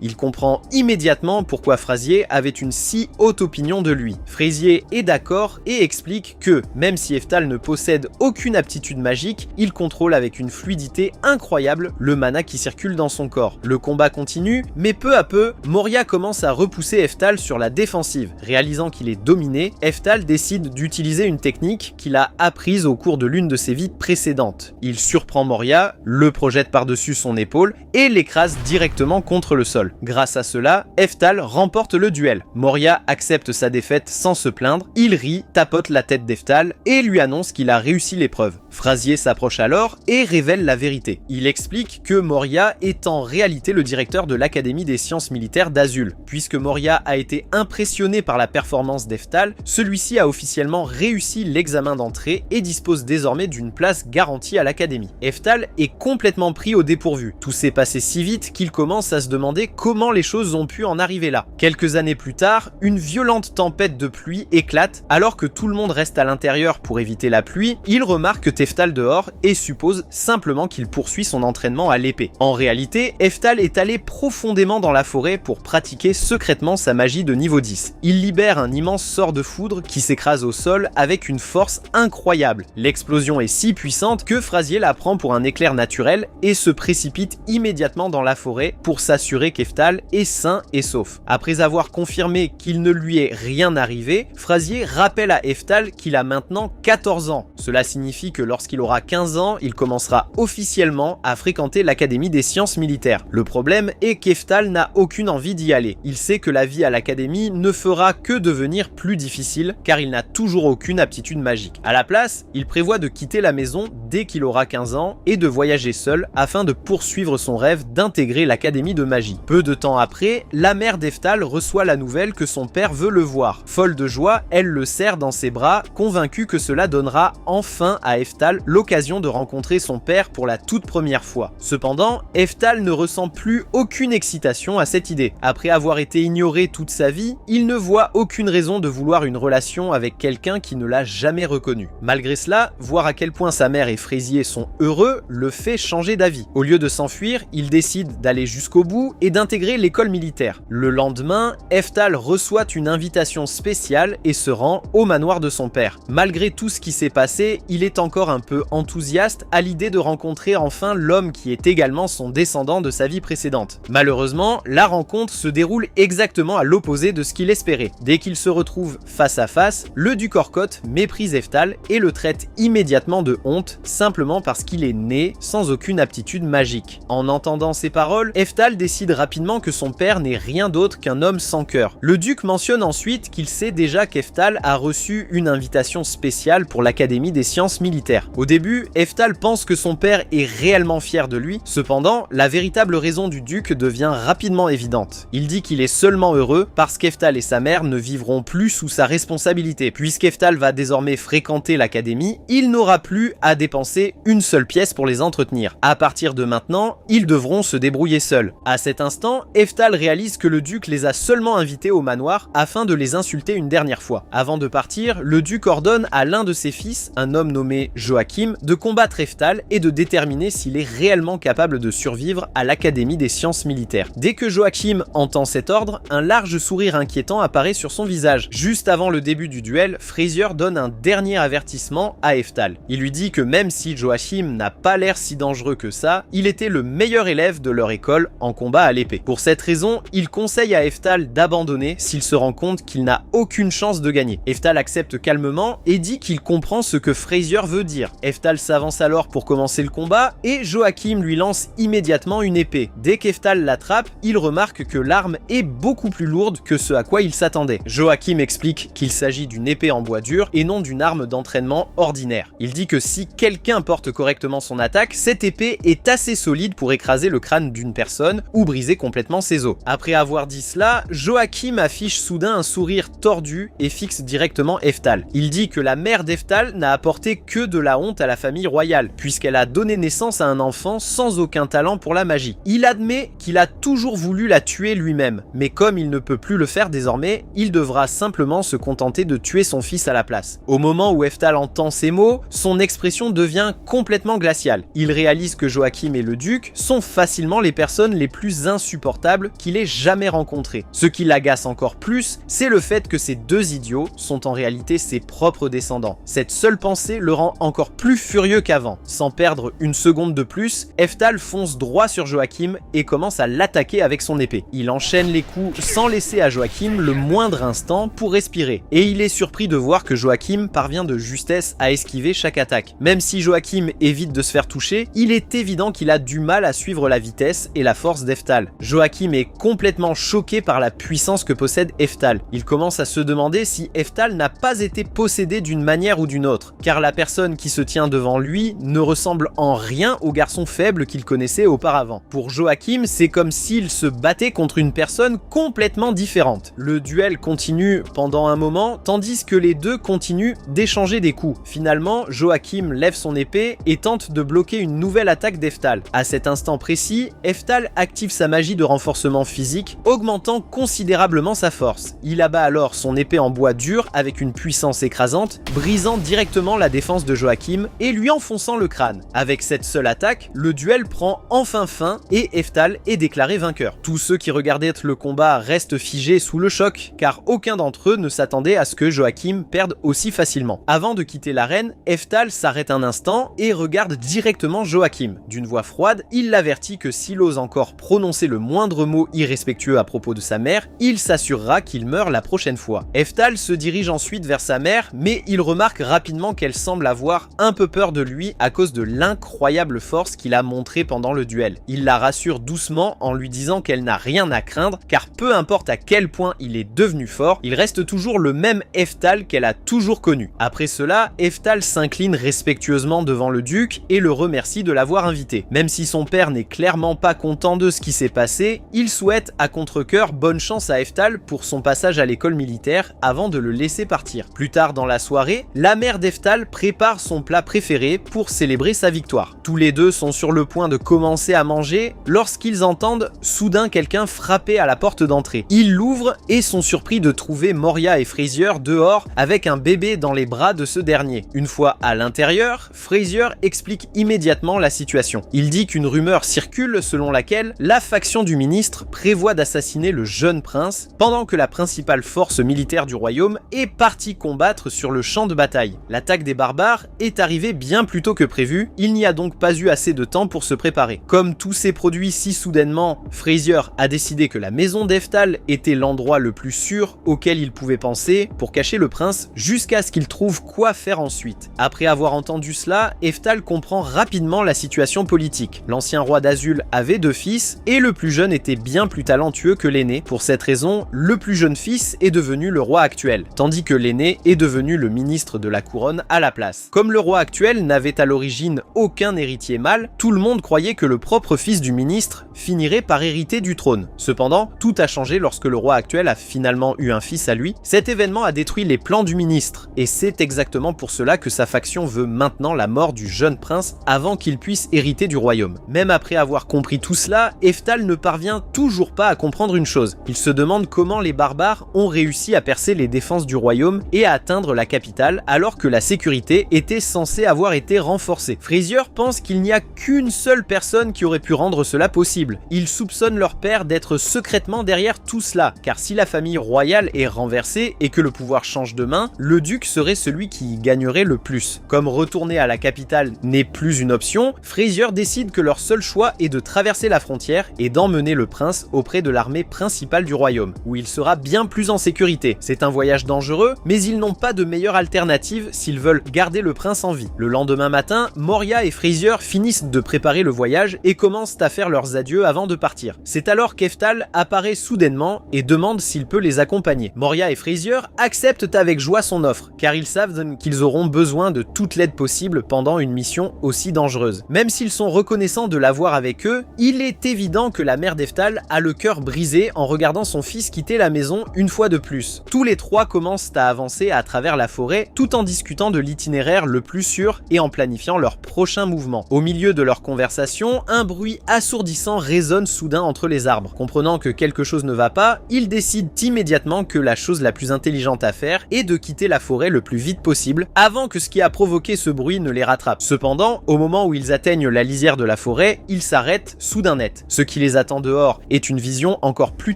Il comprend immédiatement pourquoi Fraisier avait une si haute opinion de lui. Fraisier est d'accord et explique que, même si Eftal ne possède aucune aptitude magique, il contrôle avec une fluidité incroyable le mana qui circule dans son corps. Le combat continue, mais peu à peu, Moria commence à repousser Eftal sur la défensive. Réalisant qu'il est dominé, Eftal décide d'utiliser une technique qu'il a apprise au cours de l'une de ses vies précédentes. Il surprend Moria, le projette par-dessus son épaule et l'écrase directement contre le sol. Grâce à cela, Eftal remporte le duel. Moria accepte sa défaite sans se plaindre, il rit, tapote la tête d'Eftal et lui annonce qu'il a réussi l'épreuve. Fraisier s'approche alors et révèle la vérité. Il explique que Moria est en réalité le directeur de l'Académie des sciences militaires d'Azul. Puisque Moria a été impressionné par la performance d'Eftal, celui-ci a officiellement réussi l'examen d'entrée et dispose désormais d'une place garantie à l'Académie. Eftal est complètement pris au dépourvu. Tout s'est passé si vite qu'il commence à se demander comment les choses ont pu en arriver là. Quelques années plus tard, une violente tempête de pluie éclate. Alors que tout le monde reste à l'intérieur pour éviter la pluie, il remarque Eftal dehors et suppose simplement qu'il poursuit son entraînement à l'épée. En réalité, Eftal est allé profondément dans la forêt pour pratiquer secrètement sa magie de niveau 10. Il libère un immense sort de foudre qui s'écrase au sol avec une force incroyable. L'explosion est si puissante que Fraisier la prend pour un éclair naturel et se précipite immédiatement dans la forêt pour s'assurer qu'Eftal est sain et sauf. Après avoir confirmé qu'il ne lui est rien arrivé, Fraisier rappelle à Eftal qu'il a maintenant 14 ans. Cela signifie que lorsqu'il aura 15 ans, il commencera officiellement à fréquenter l'Académie des sciences militaires. Le problème est qu'Eftal n'a aucune envie d'y aller. Il sait que la vie à l'Académie ne fera que devenir plus difficile car il n'a toujours aucune aptitude magique. À la place, il prévoit de quitter la maison dès qu'il aura 15 ans et de voyager seul afin de poursuivre son rêve d'intégrer l'académie de magie. Peu de temps après, la mère d'Eftal reçoit la nouvelle que son père veut le voir. Folle de joie, elle le serre dans ses bras, convaincue que cela donnera enfin à Eftal l'occasion de rencontrer son père pour la toute première fois. Cependant, Eftal ne ressent plus aucune excitation à cette idée. Après avoir été ignoré toute sa vie, il ne voit aucune raison de vouloir une relation avec quelqu'un qui ne l'a jamais reconnu. Malgré cela, voir à quel point sa mère et Fraisier sont heureux le fait changer d'avis. Au lieu de s'enfuir, il décide d'aller jusqu'au bout et d'intégrer l'école militaire. Le lendemain, Eftal reçoit une invitation spéciale et se rend au manoir de son père. Malgré tout ce qui s'est passé, il est encore un peu enthousiaste à l'idée de rencontrer enfin l'homme qui est également son descendant de sa vie précédente. Malheureusement, la rencontre se déroule exactement à l'opposé de ce qu'il espérait. Dès qu'il se retrouve face à face, le duc Orcotte méprise Eftal et le traite immédiatement de honte, simplement parce qu'il est né sans aucune aptitude magique. En entendant ces paroles, Eftal décide rapidement que son père n'est rien d'autre qu'un homme sans cœur. Le duc mentionne ensuite qu'il sait déjà qu'Eftal a reçu une invitation spéciale pour l'Académie des sciences militaires. Au début, Eftal pense que son père est réellement fier de lui, cependant, la véritable raison du duc devient rapidement évidente. Il dit qu'il est seulement heureux parce qu'Eftal et sa mère ne vivront plus sous sa responsabilité. Puisqu'Eftal va désormais fréquenter l'Académie, il n'aura plus à dépenser une seule pièce pour les entretenir. À partir de maintenant, ils devront se débrouiller seuls. À cet instant, Eftal réalise que le duc les a seulement invités au manoir afin de les insulter une dernière fois. Avant de partir, le duc ordonne à l'un de ses fils, un homme nommé Joachim, de combattre Eftal et de déterminer s'il est réellement capable de survivre à l'Académie des sciences militaires. Dès que Joachim entend cet ordre, un large sourire inquiétant apparaît sur son visage. Juste avant le début du duel, Fraisier donne un dernier avertissement à Eftal. Il lui dit que même si Joachim n'a pas l'air si dangereux que ça, il était le meilleur élève de leur école en combat à l'épée. Pour cette raison, il conseille à Eftal d'abandonner s'il se rend compte qu'il n'a aucune chance de gagner. Eftal accepte calmement et dit qu'il comprend ce que Fraisier veut dire. Eftal s'avance alors pour commencer le combat et Joachim lui lance immédiatement une épée. Dès qu'Eftal l'attrape, il remarque que l'arme est beaucoup plus lourde que ce à quoi il s'attendait. Joachim explique qu'il s'agit d'une épée en bois dur et non d'une arme d'entraînement ordinaire. Il dit que si quelqu'un porte correctement son attaque, cette épée est assez solide pour écraser le crâne d'une personne ou briser complètement ses os. Après avoir dit cela, Joachim affiche soudain un sourire tordu et fixe directement Eftal. Il dit que la mère d'Eftal n'a apporté que de la honte à la famille royale, puisqu'elle a donné naissance à un enfant sans aucun talent pour la magie. Il admet qu'il a toujours voulu la tuer lui-même, mais comme il ne peut plus le faire désormais, il devra simplement se contenter de tuer son fils à la place. Au moment où Eftal entend ces mots, son expression devient complètement glaciale. Il réalise que Joachim et le duc sont facilement les personnes les plus insupportables qu'il ait jamais rencontrées. Ce qui l'agace encore plus, c'est le fait que ces deux idiots sont en réalité ses propres descendants. Cette seule pensée le rend encore plus furieux qu'avant. Sans perdre une seconde de plus, Eftal fonce droit sur Joachim et commence à l'attaquer avec son épée. Il enchaîne les coups sans laisser à Joachim le moindre instant pour respirer. Et il est surpris de voir que Joachim parvient de justesse à esquiver chaque attaque. Même si Joachim évite de se faire toucher, il est évident qu'il a du mal à suivre la vitesse et la force d'Eftal. Joachim est complètement choqué par la puissance que possède Eftal. Il commence à se demander si Eftal n'a pas été possédé d'une manière ou d'une autre, car la personne qui se tient devant lui ne ressemble en rien au garçon faible qu'il connaissait auparavant. Pour Joachim, c'est comme s'il se battait contre une personne complètement différente. Le duel continue pendant un moment, tandis que les deux continuent d'échanger des coups. Finalement, Joachim lève son épée et tente de bloquer une nouvelle attaque d'Eftal. À cet instant précis, Eftal active sa magie de renforcement physique, augmentant considérablement sa force. Il abat alors son épée en bois dur avec une puissance écrasante, brisant directement la défense de Joachim et lui enfonçant le crâne. Avec cette seule attaque, le duel prend enfin fin et Eftal est déclaré vainqueur. Tous ceux qui regardaient le combat restent figés sous le choc, car aucun d'entre eux ne s'attendait à ce que Joachim perde aussi facilement. Avant de quitter l'arène, Eftal s'arrête un instant et regarde directement Joachim. D'une voix froide, il l'avertit que s'il ose encore prononcer le moindre mot irrespectueux à propos de sa mère, il s'assurera qu'il meurt la prochaine fois. Eftal se dirige ensuite vers sa mère, mais il remarque rapidement qu'elle semble avoir un peu peur de lui à cause de l'incroyable force qu'il a montrée pendant le duel. Il la rassure doucement en lui disant qu'elle n'a rien à craindre, car peu importe à quel point il est devenu fort, il reste toujours le même Eftal qu'elle a toujours connu. Après cela, Eftal s'incline respectueusement devant le duc et le remercie de l'avoir invité. Même si son père n'est clairement pas content de ce qui s'est passé, il souhaite à contre-cœur bonne chance à Eftal pour son passage à l'école militaire avant de le laisser partir. Plus tard dans la soirée, la mère d'Eftal prépare son plat préféré pour célébrer sa victoire. Tous les deux sont sur le point de commencer à manger lorsqu'ils entendent soudain quelqu'un frapper à la porte d'entrée. Ils l'ouvrent et sont surpris de trouver Moria et Frasier dehors avec un bébé dans les bras de ce dernier. Une fois à l'intérieur, Frasier explique immédiatement la situation. Il dit qu'une rumeur circule selon laquelle la faction du ministre prévoit d'assassiner le jeune prince pendant que la principale force militaire du royaume est partie combattre sur le champ de bataille. L'attaque des barbares est arrivée bien plus tôt que prévu, il n'y a donc pas eu assez de temps pour se préparer. Comme tout s'est produit si soudainement, Frasier a décidé que la maison d'Eftal était l'endroit le plus sûr auquel il pouvait penser pour cacher le prince jusqu'à ce qu'il trouve quoi faire ensuite. Après avoir entendu cela, Eftal comprend rapidement la situation politique. L'ancien roi d'Azul avait 2 fils et le plus jeune était bien plus talentueux que l'aîné. Pour cette raison, le plus jeune fils est devenu le roi actuel, tandis que l'aîné est devenu le ministre de la couronne à la place. Comme le roi actuel n'avait à l'origine aucun héritier mâle, tout le monde croyait que le propre fils du ministre finirait par hériter du trône. Cependant, tout a changé lorsque le roi actuel a finalement eu un fils à lui. Cet événement a détruit les plans du ministre, et c'est exactement pour cela que sa faction veut maintenant la mort du jeune prince avant qu'il puisse hériter du royaume. Même après avoir compris tout cela, Eftal ne parvient toujours pas à comprendre une chose. Il se demande comment les barbares ont réussi à percer les défenses du royaume et à atteindre la capitale alors que la sécurité était censée avoir été renforcée. Frasier pense qu'il n'y a qu'une seule personne qui aurait pu rendre cela possible. Il soupçonne leur père d'être secrètement derrière tout cela, car si la famille royale est renversée et que le pouvoir change de main, le duc serait celui qui y gagnerait le plus. Comme retourner à la capitale n'est plus une option, Frasier décide que leur seul choix est de traverser la frontière et d'emmener le prince auprès de l'armée principale du royaume, où il sera bien plus en sécurité. C'est un voyage dangereux, mais ils n'ont pas de meilleure alternative s'ils veulent garder le prince en vie. Le lendemain matin, Moria et Frasier finissent de préparer le voyage et commencent à faire leurs adieux avant de partir. C'est alors qu'Eftal apparaît soudainement et demande s'il peut les accompagner. Moria et Frasier acceptent avec joie son offre, car ils savent qu'ils auront besoin de toute l'aide possible pendant une mission aussi dangereuse. Même s'ils sont reconnaissants de l'avoir avec eux, il est évident que la mère d'Eftal a le cœur brisé en regardant son fils quitter la maison une fois de plus. Tous les trois commencent à avancer à travers la forêt tout en discutant de l'itinéraire le plus sûr et en planifiant leur prochain mouvement. Au milieu de leur conversation, un bruit assourdissant résonne soudain entre les arbres. Comprenant que quelque chose ne va pas, ils décident immédiatement que la chose la plus intelligente à faire est de quitter la forêt le plus vite possible avant que ce qui a provoqué ce bruit ne les rattrape. Cependant, au moment où ils atteignent la lisière de la forêt, ils s'arrêtent soudain net. Ce qui les attend dehors est une vision encore plus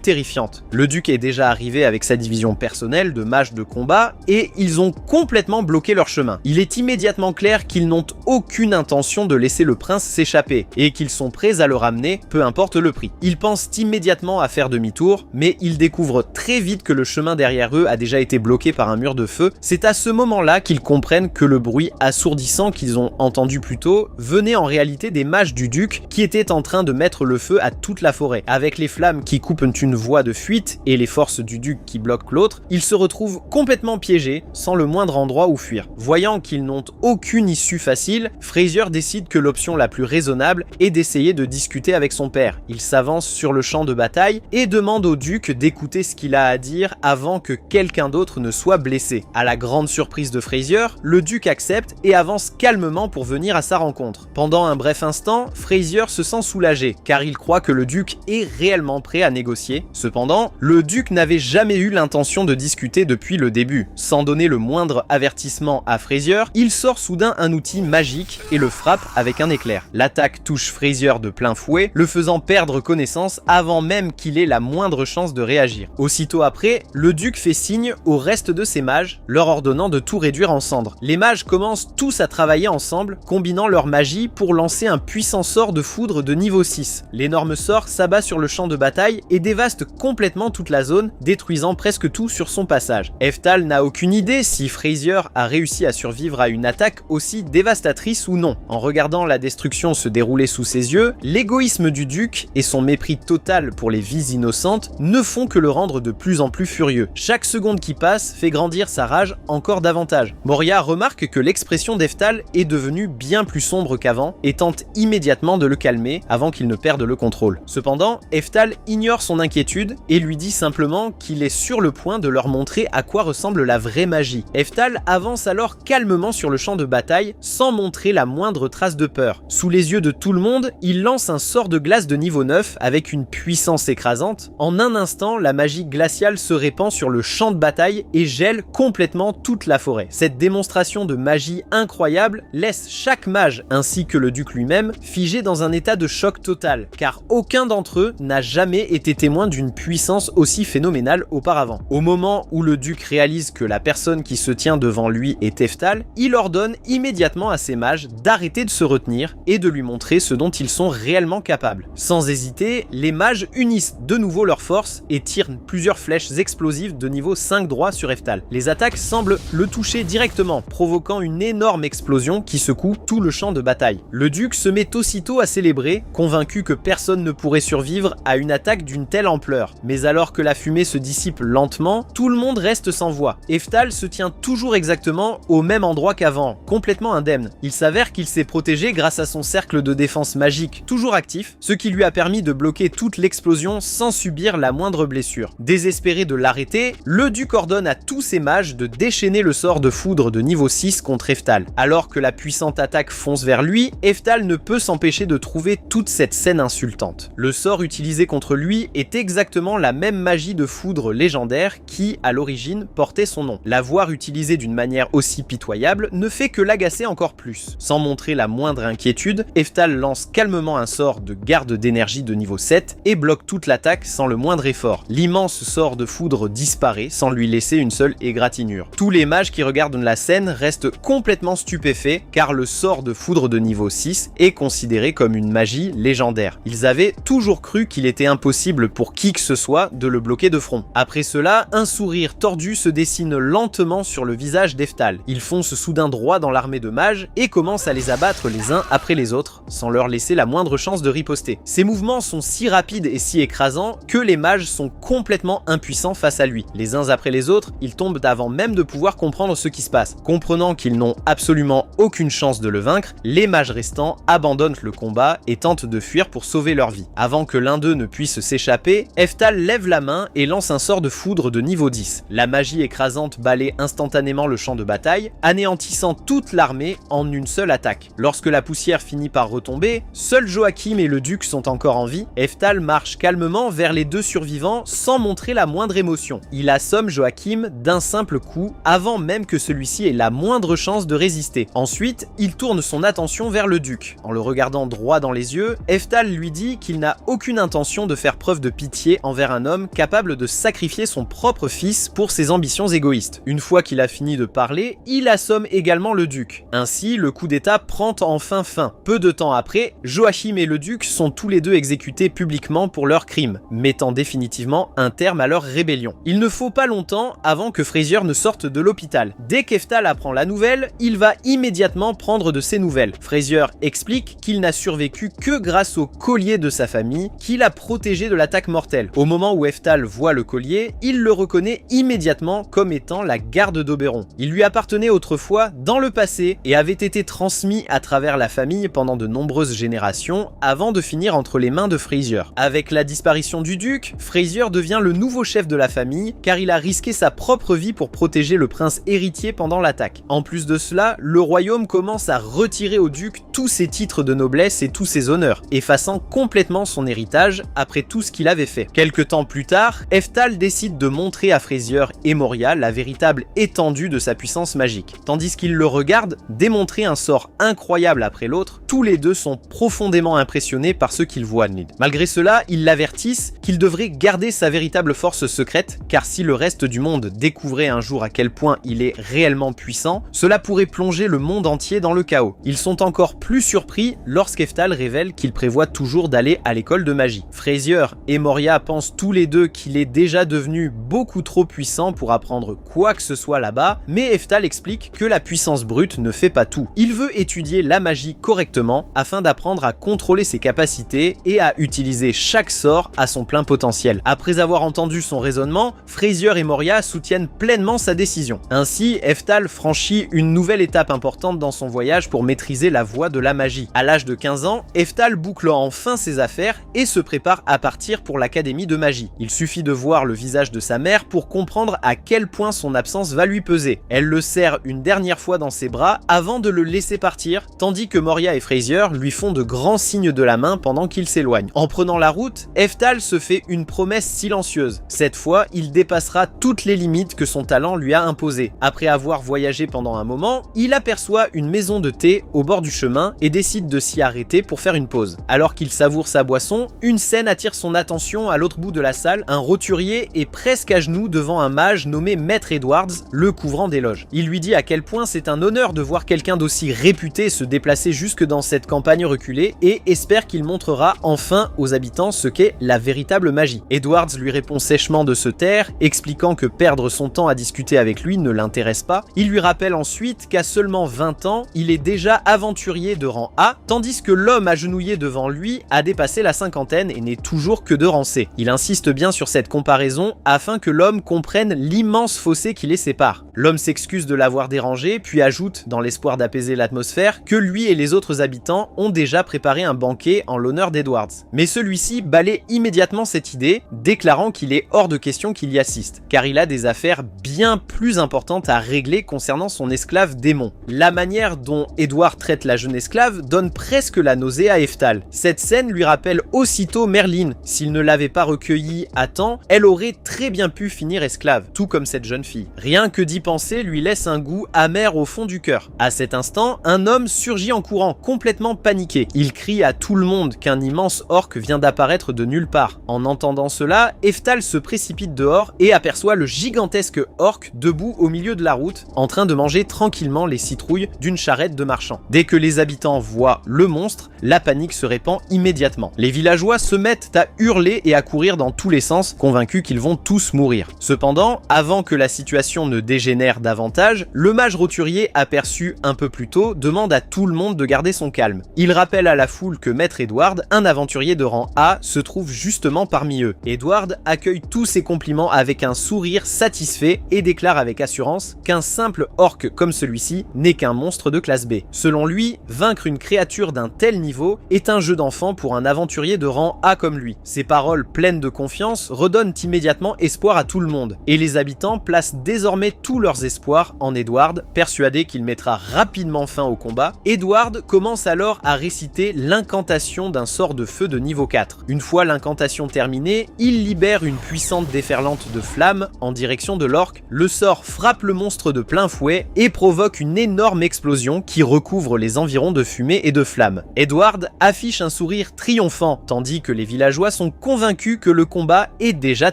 terrifiante. Le duc est déjà arrivé avec sa division personnelle de mages de combat et ils ont complètement bloqué leur chemin. Il est immédiatement clair qu'ils n'ont aucune intention de laisser le prince s'échapper et qu'ils sont prêts à le ramener, peu importe le prix. Ils pensent immédiatement à faire demi-tour, mais ils découvrent très vite que le chemin derrière eux a déjà été bloqué par un mur de feu. C'est à ce moment-là qu'ils comprennent que le bruit assourdissant qu'ils ont entendu plus tôt venait en réalité des mages du duc qui étaient en train de mettre le feu à toute la forêt. Avec les flammes qui coupent une voie de fuite et les forces du duc qui bloquent l'autre, ils se retrouvent complètement piégés, sans le moindre endroit où fuir. Voyant qu'ils n'ont aucune issue facile, Frasier décide que l'option la plus raisonnable est d'essayer de discuter avec son père. Il s'avance sur le champ de bataille et demande au duc d'écouter ce qu'il a à dire avant que quelqu'un d'autre ne soit blessé. À la grande surprise de Frasier, le duc accepte et avance calmement pour venir à sa rencontre. Pendant un bref instant, Frasier se sent soulagé, car il croit que le duc est réellement prêt à négocier. Cependant, le duc n'avait jamais eu l'intention de discuter depuis le début. Sans donner le moindre avertissement à Frasier, il sort soudain un outil magique et le frappe avec un éclair. L'attaque touche Frasier de plein fouet, le faisant perdre connaissance avant même qu'il ait la moindre chance de réagir. Aussitôt après, le duc fait signe au reste de ses mages, leur ordonnant de tout réduire en cendres. Les mages commencent tous à travailler ensemble, combinant leur magie pour lancer un puissant sort de foudre de niveau 6. L'énorme sort s'abat sur le champ de bataille et dévaste complètement toute la zone, détruisant presque tout sur son passage. Eftal n'a aucune idée si Frasier a réussi à survivre à une attaque aussi dévastatrice ou non. En regardant la destruction se dérouler sous ses yeux, l'égoïsme du duc et son mépris total pour les vies innocentes ne font que le rendre de plus en plus furieux. Chaque seconde qui passe fait grandir sa rage encore davantage. Moria remarque que l'expression d'Eftal est devenue bien plus sombre qu'avant et tente immédiatement de le calmer avant qu'il ne perde le contrôle. Cependant, Eftal ignore son inquiétude et lui dit simplement qu'il est sur le point de leur montrer à quoi ressemble la vraie magie. Eftal avance alors calmement sur le champ de bataille sans montrer la moindre trace de peur. Sous les yeux de tout le monde, il lance un sort de glace de niveau 9 avec une puissance écrasante. En un instant, la magie glaciale se répand sur le champ de bataille et gèle complètement toute la forêt. Cette démonstration de magie incroyable laisse chaque mage ainsi que le duc lui-même figés dans un état de choc total, car aucun d'entre eux n'a jamais été témoin d'une puissance aussi phénoménale auparavant. Au moment où le duc réalise que la personne qui se tient devant lui est Eftal, il ordonne immédiatement à ses mages d'arrêter de se retenir et de lui montrer ce dont ils sont réellement capables. Sans hésiter, les mages unissent de nouveau leurs forces et tirent plusieurs flèches explosives de niveau 5 droit sur Eftal. Les attaques semblent le toucher directement, provoquant une énorme explosion qui secoue tout le champ de bataille. Le duc se met aussitôt à célébrer, convaincu que personne ne pourrait survivre à une attaque d'une telle ampleur. Mais alors que la fumée se dissipe lentement, tout le monde reste sans voix. Eftal se tient toujours exactement au même endroit qu'avant, complètement indemne. Il s'avère qu'il s'est protégé grâce à son cercle de défense magique, toujours actif, ce qui lui a permis de bloquer toute l'explosion sans subir la moindre blessure. Désespéré de l'arrêter, le duc ordonne à tous ses mages de déchaîner le sort de foudre de niveau 6 contre Eftal. Alors que la puissante attaque fonce vers lui, Eftal ne peut s'empêcher de trouver toute cette scène insultante. Le sort utilisé contre lui est exactement la même magie de foudre légendaire qui, à l'origine, portait son nom. La voir utilisée d'une manière aussi pitoyable ne fait que l'agacer encore plus. Sans montrer la moindre inquiétude, Eftal lance calmement un sort de garde d'énergie de niveau 7 et bloque toute l'attaque sans le moindre effort. L'immense sort de foudre disparaît sans lui laisser une seule égratignure. Tous les mages qui regardent la scène restent complètement stupéfaits car le sort de foudre de niveau 6 est considéré comme une magie légendaire. Ils avaient toujours cru qu'il était impossible pour qui que ce soit de le bloquer de front. Après cela, un sourire tordu se dessine lentement sur le visage d'Eftal. Il fonce soudain droit dans l'armée de mages et commence à les abattre les uns après les autres, sans leur laisser la moindre chance de riposter. Ses mouvements sont si rapides et si écrasants que les mages sont complètement impuissants face à lui. Les uns après les autres, ils tombent avant même de pouvoir comprendre ce qui se passe. Comprenant qu'ils n'ont absolument aucune chance de le vaincre, les mages restants abandonnent le combat et tentent de fuir pour sauver leur vie. Avant que l'un d'eux ne puisse s'échapper, Eftal lève la main et lance un sort de foudre de niveau 10. La magie écrasante balaie instantanément le champ de bataille, anéantissant toute l'armée en une seule attaque. Lorsque la poussière finit par retomber, seuls Joachim et le duc sont encore en vie. Eftal marche calmement vers les deux survivants sans montrer la moindre émotion. Il assomme Joachim d'un simple coup avant même que celui-ci ait la moindre chance de résister. Ensuite, il tourne son attention vers le duc. En le regardant droit dans les yeux, Eftal lui dit qu'il n'a aucune intention de faire preuve de pitié envers un homme capable de sacrifier son propre fils pour ses ambitions égoïstes. Une fois qu'il a fini de parler, il assomme également le duc. Ainsi, le coup d'état prend enfin fin. Peu de temps après, Joachim et le duc sont tous les deux exécutés publiquement pour leurs crimes, mettant définitivement un terme à leur rébellion. Il ne faut pas longtemps avant que Frazier ne sorte de l'hôpital. Dès qu'Eftal apprend la nouvelle, il va immédiatement prendre de ses nouvelles. Frazier explique qu'il n'a survécu que grâce au collier de sa famille, qui l'a protégé de l'attaque mortelle. Au moment où Eftal voit le collier, il le reconnaît immédiatement comme étant la garde d'Oberon. Il lui appartenait autrefois dans le passé et avait été transmis à travers la famille pendant de nombreuses générations avant de finir entre les mains de Frazier. Avec la disparition du duc, Frazier devient le nouveau chef de la famille car il a risqué sa propre vie pour protéger le prince héritier pendant l'attaque. En plus de cela, le royaume commence à retirer au duc tous ses titres de noblesse et tous ses honneurs, effaçant complètement son héritage après tout ce qu'il avait fait. Quelque temps plus tard, Eftal décide de montrer à Frazier et Moria la véritable étendue de sa puissance magique. Tandis qu'ils le regardent démontrer un sort incroyable après l'autre, tous les deux sont profondément impressionnés par ce qu'ils voient. Malgré cela, ils l'avertissent qu'il devrait garder sa véritable force secrète, car si le reste du monde découvrait un jour à quel point il est réellement puissant, cela pourrait plonger le monde entier dans le chaos. Ils sont encore plus surpris lorsqu'Eftal révèle qu'il prévoit toujours d'aller à l'école de magie. Frazier et Moria pensent tous les deux qu'il est déjà devenu beaucoup trop puissant pour apprendre quoi que ce soit là-bas, mais Eftal explique que la puissance brute ne fait pas tout. Il veut étudier la magie correctement afin d'apprendre à contrôler ses capacités et à utiliser chaque sort à son plein potentiel. Après avoir entendu son raisonnement, Frazier et Moria soutiennent pleinement sa décision. Ainsi, Eftal franchit une nouvelle étape importante dans son voyage pour maîtriser la voie de la magie. À l'âge de 15 ans, Eftal boucle enfin ses affaires et se prépare à partir pour l'académie de magie. Il suffit de voir le visage de sa mère pour comprendre à quel point son absence va lui peser. Elle le serre une dernière fois dans ses bras avant de le laisser partir, tandis que Moria et Frazier lui font de grands signes de la main pendant qu'il s'éloigne. En prenant la route, Eftal se fait une promesse silencieuse. Cette fois, il dépassera toutes les limites que son talent lui a imposées. Après avoir voyagé pendant un moment, il aperçoit une maison de thé au bord du chemin et décide de s'y arrêter pour faire une pause. Alors qu'il savoure sa boisson, une scène attire son attention à l'autre bout de la salle. Un roturier est presque à genoux devant un mage nommé Maître Edwards, le couvrant d'éloges. Il lui dit à quel point c'est un honneur de voir quelqu'un d'aussi réputé se déplacer jusque dans cette campagne reculée et espère qu'il montrera enfin aux habitants ce qu'est la véritable magie. Edwards lui répond sèchement de se taire, expliquant que perdre son temps à discuter avec lui ne l'intéresse pas. Il lui rappelle ensuite qu'à seulement 20 ans, il est déjà aventurier de rang A, tandis que l'homme agenouillé devant lui a dépassé la cinquantaine et n'est toujours que de rang C. Il insiste bien sur cette comparaison afin que l'homme comprenne l'immense fossé qui les sépare. L'homme s'excuse de l'avoir dérangé, puis ajoute, dans l'espoir d'apaiser l'atmosphère, que lui et les autres habitants ont déjà préparé un banquet en l'honneur d'Edwards. Mais celui-ci balaie immédiatement cette idée, déclarant qu'il est hors de question qu'il y assiste, car il a des affaires bien plus importantes à régler concernant son esclave démon. La manière dont Edward traite la jeune esclave donne presque la nausée à Eftal. Cette scène lui rappelle aussitôt Merlin. S'il ne l'avait pas recueillie à temps, elle aurait très bien pu finir esclave, tout comme cette jeune fille. Rien que d'y penser lui laisse un goût amer au fond du cœur. À cet instant, un homme surgit en courant, complètement paniqué. Il crie à tout le monde qu'un immense orc vient d'apparaître de nulle part. En entendant cela, Eftal se précipite dehors et aperçoit le gigantesque orc debout au milieu de la route, en train de manger tranquillement les citrouilles d'une charrette de marchands. Dès que les habitants voient le monstre, la panique se répand immédiatement. Les villageois se mettent à hurler et à courir dans tous les sens, convaincus qu'ils vont tous mourir. Cependant, avant que la situation ne dégénère davantage, le mage roturier aperçu un peu plus tôt demande à tout le monde de garder son calme. Il rappelle à la foule que Maître Edward, un aventurier de rang A, se trouve justement parmi eux. Edward accueille tous ces compliments avec un sourire satisfait et déclare avec assurance qu'un simple orc comme celui-ci n'est qu'un monstre de classe B. Selon lui, vaincre une créature d'un tel niveau est un jeu d'enfant pour un aventurier de rang A comme lui. Ces paroles pleines de confiance redonnent immédiatement espoir à tout le monde, et les habitants placent désormais tous leurs espoirs en Edward, persuadé qu'il mettra rapidement fin au combat. Edward commence alors à réciter l'incantation d'un sort de feu de niveau 4. Une fois l'incantation terminée, il libère une puissante déferlante de flammes en direction de l'orc. Le sort frappe le monstre de plein fouet et provoque une énorme explosion qui recouvre les environs de fumée et de flammes. Edward affiche un sourire triomphant, tandis que les villageois sont convaincus que le combat est déjà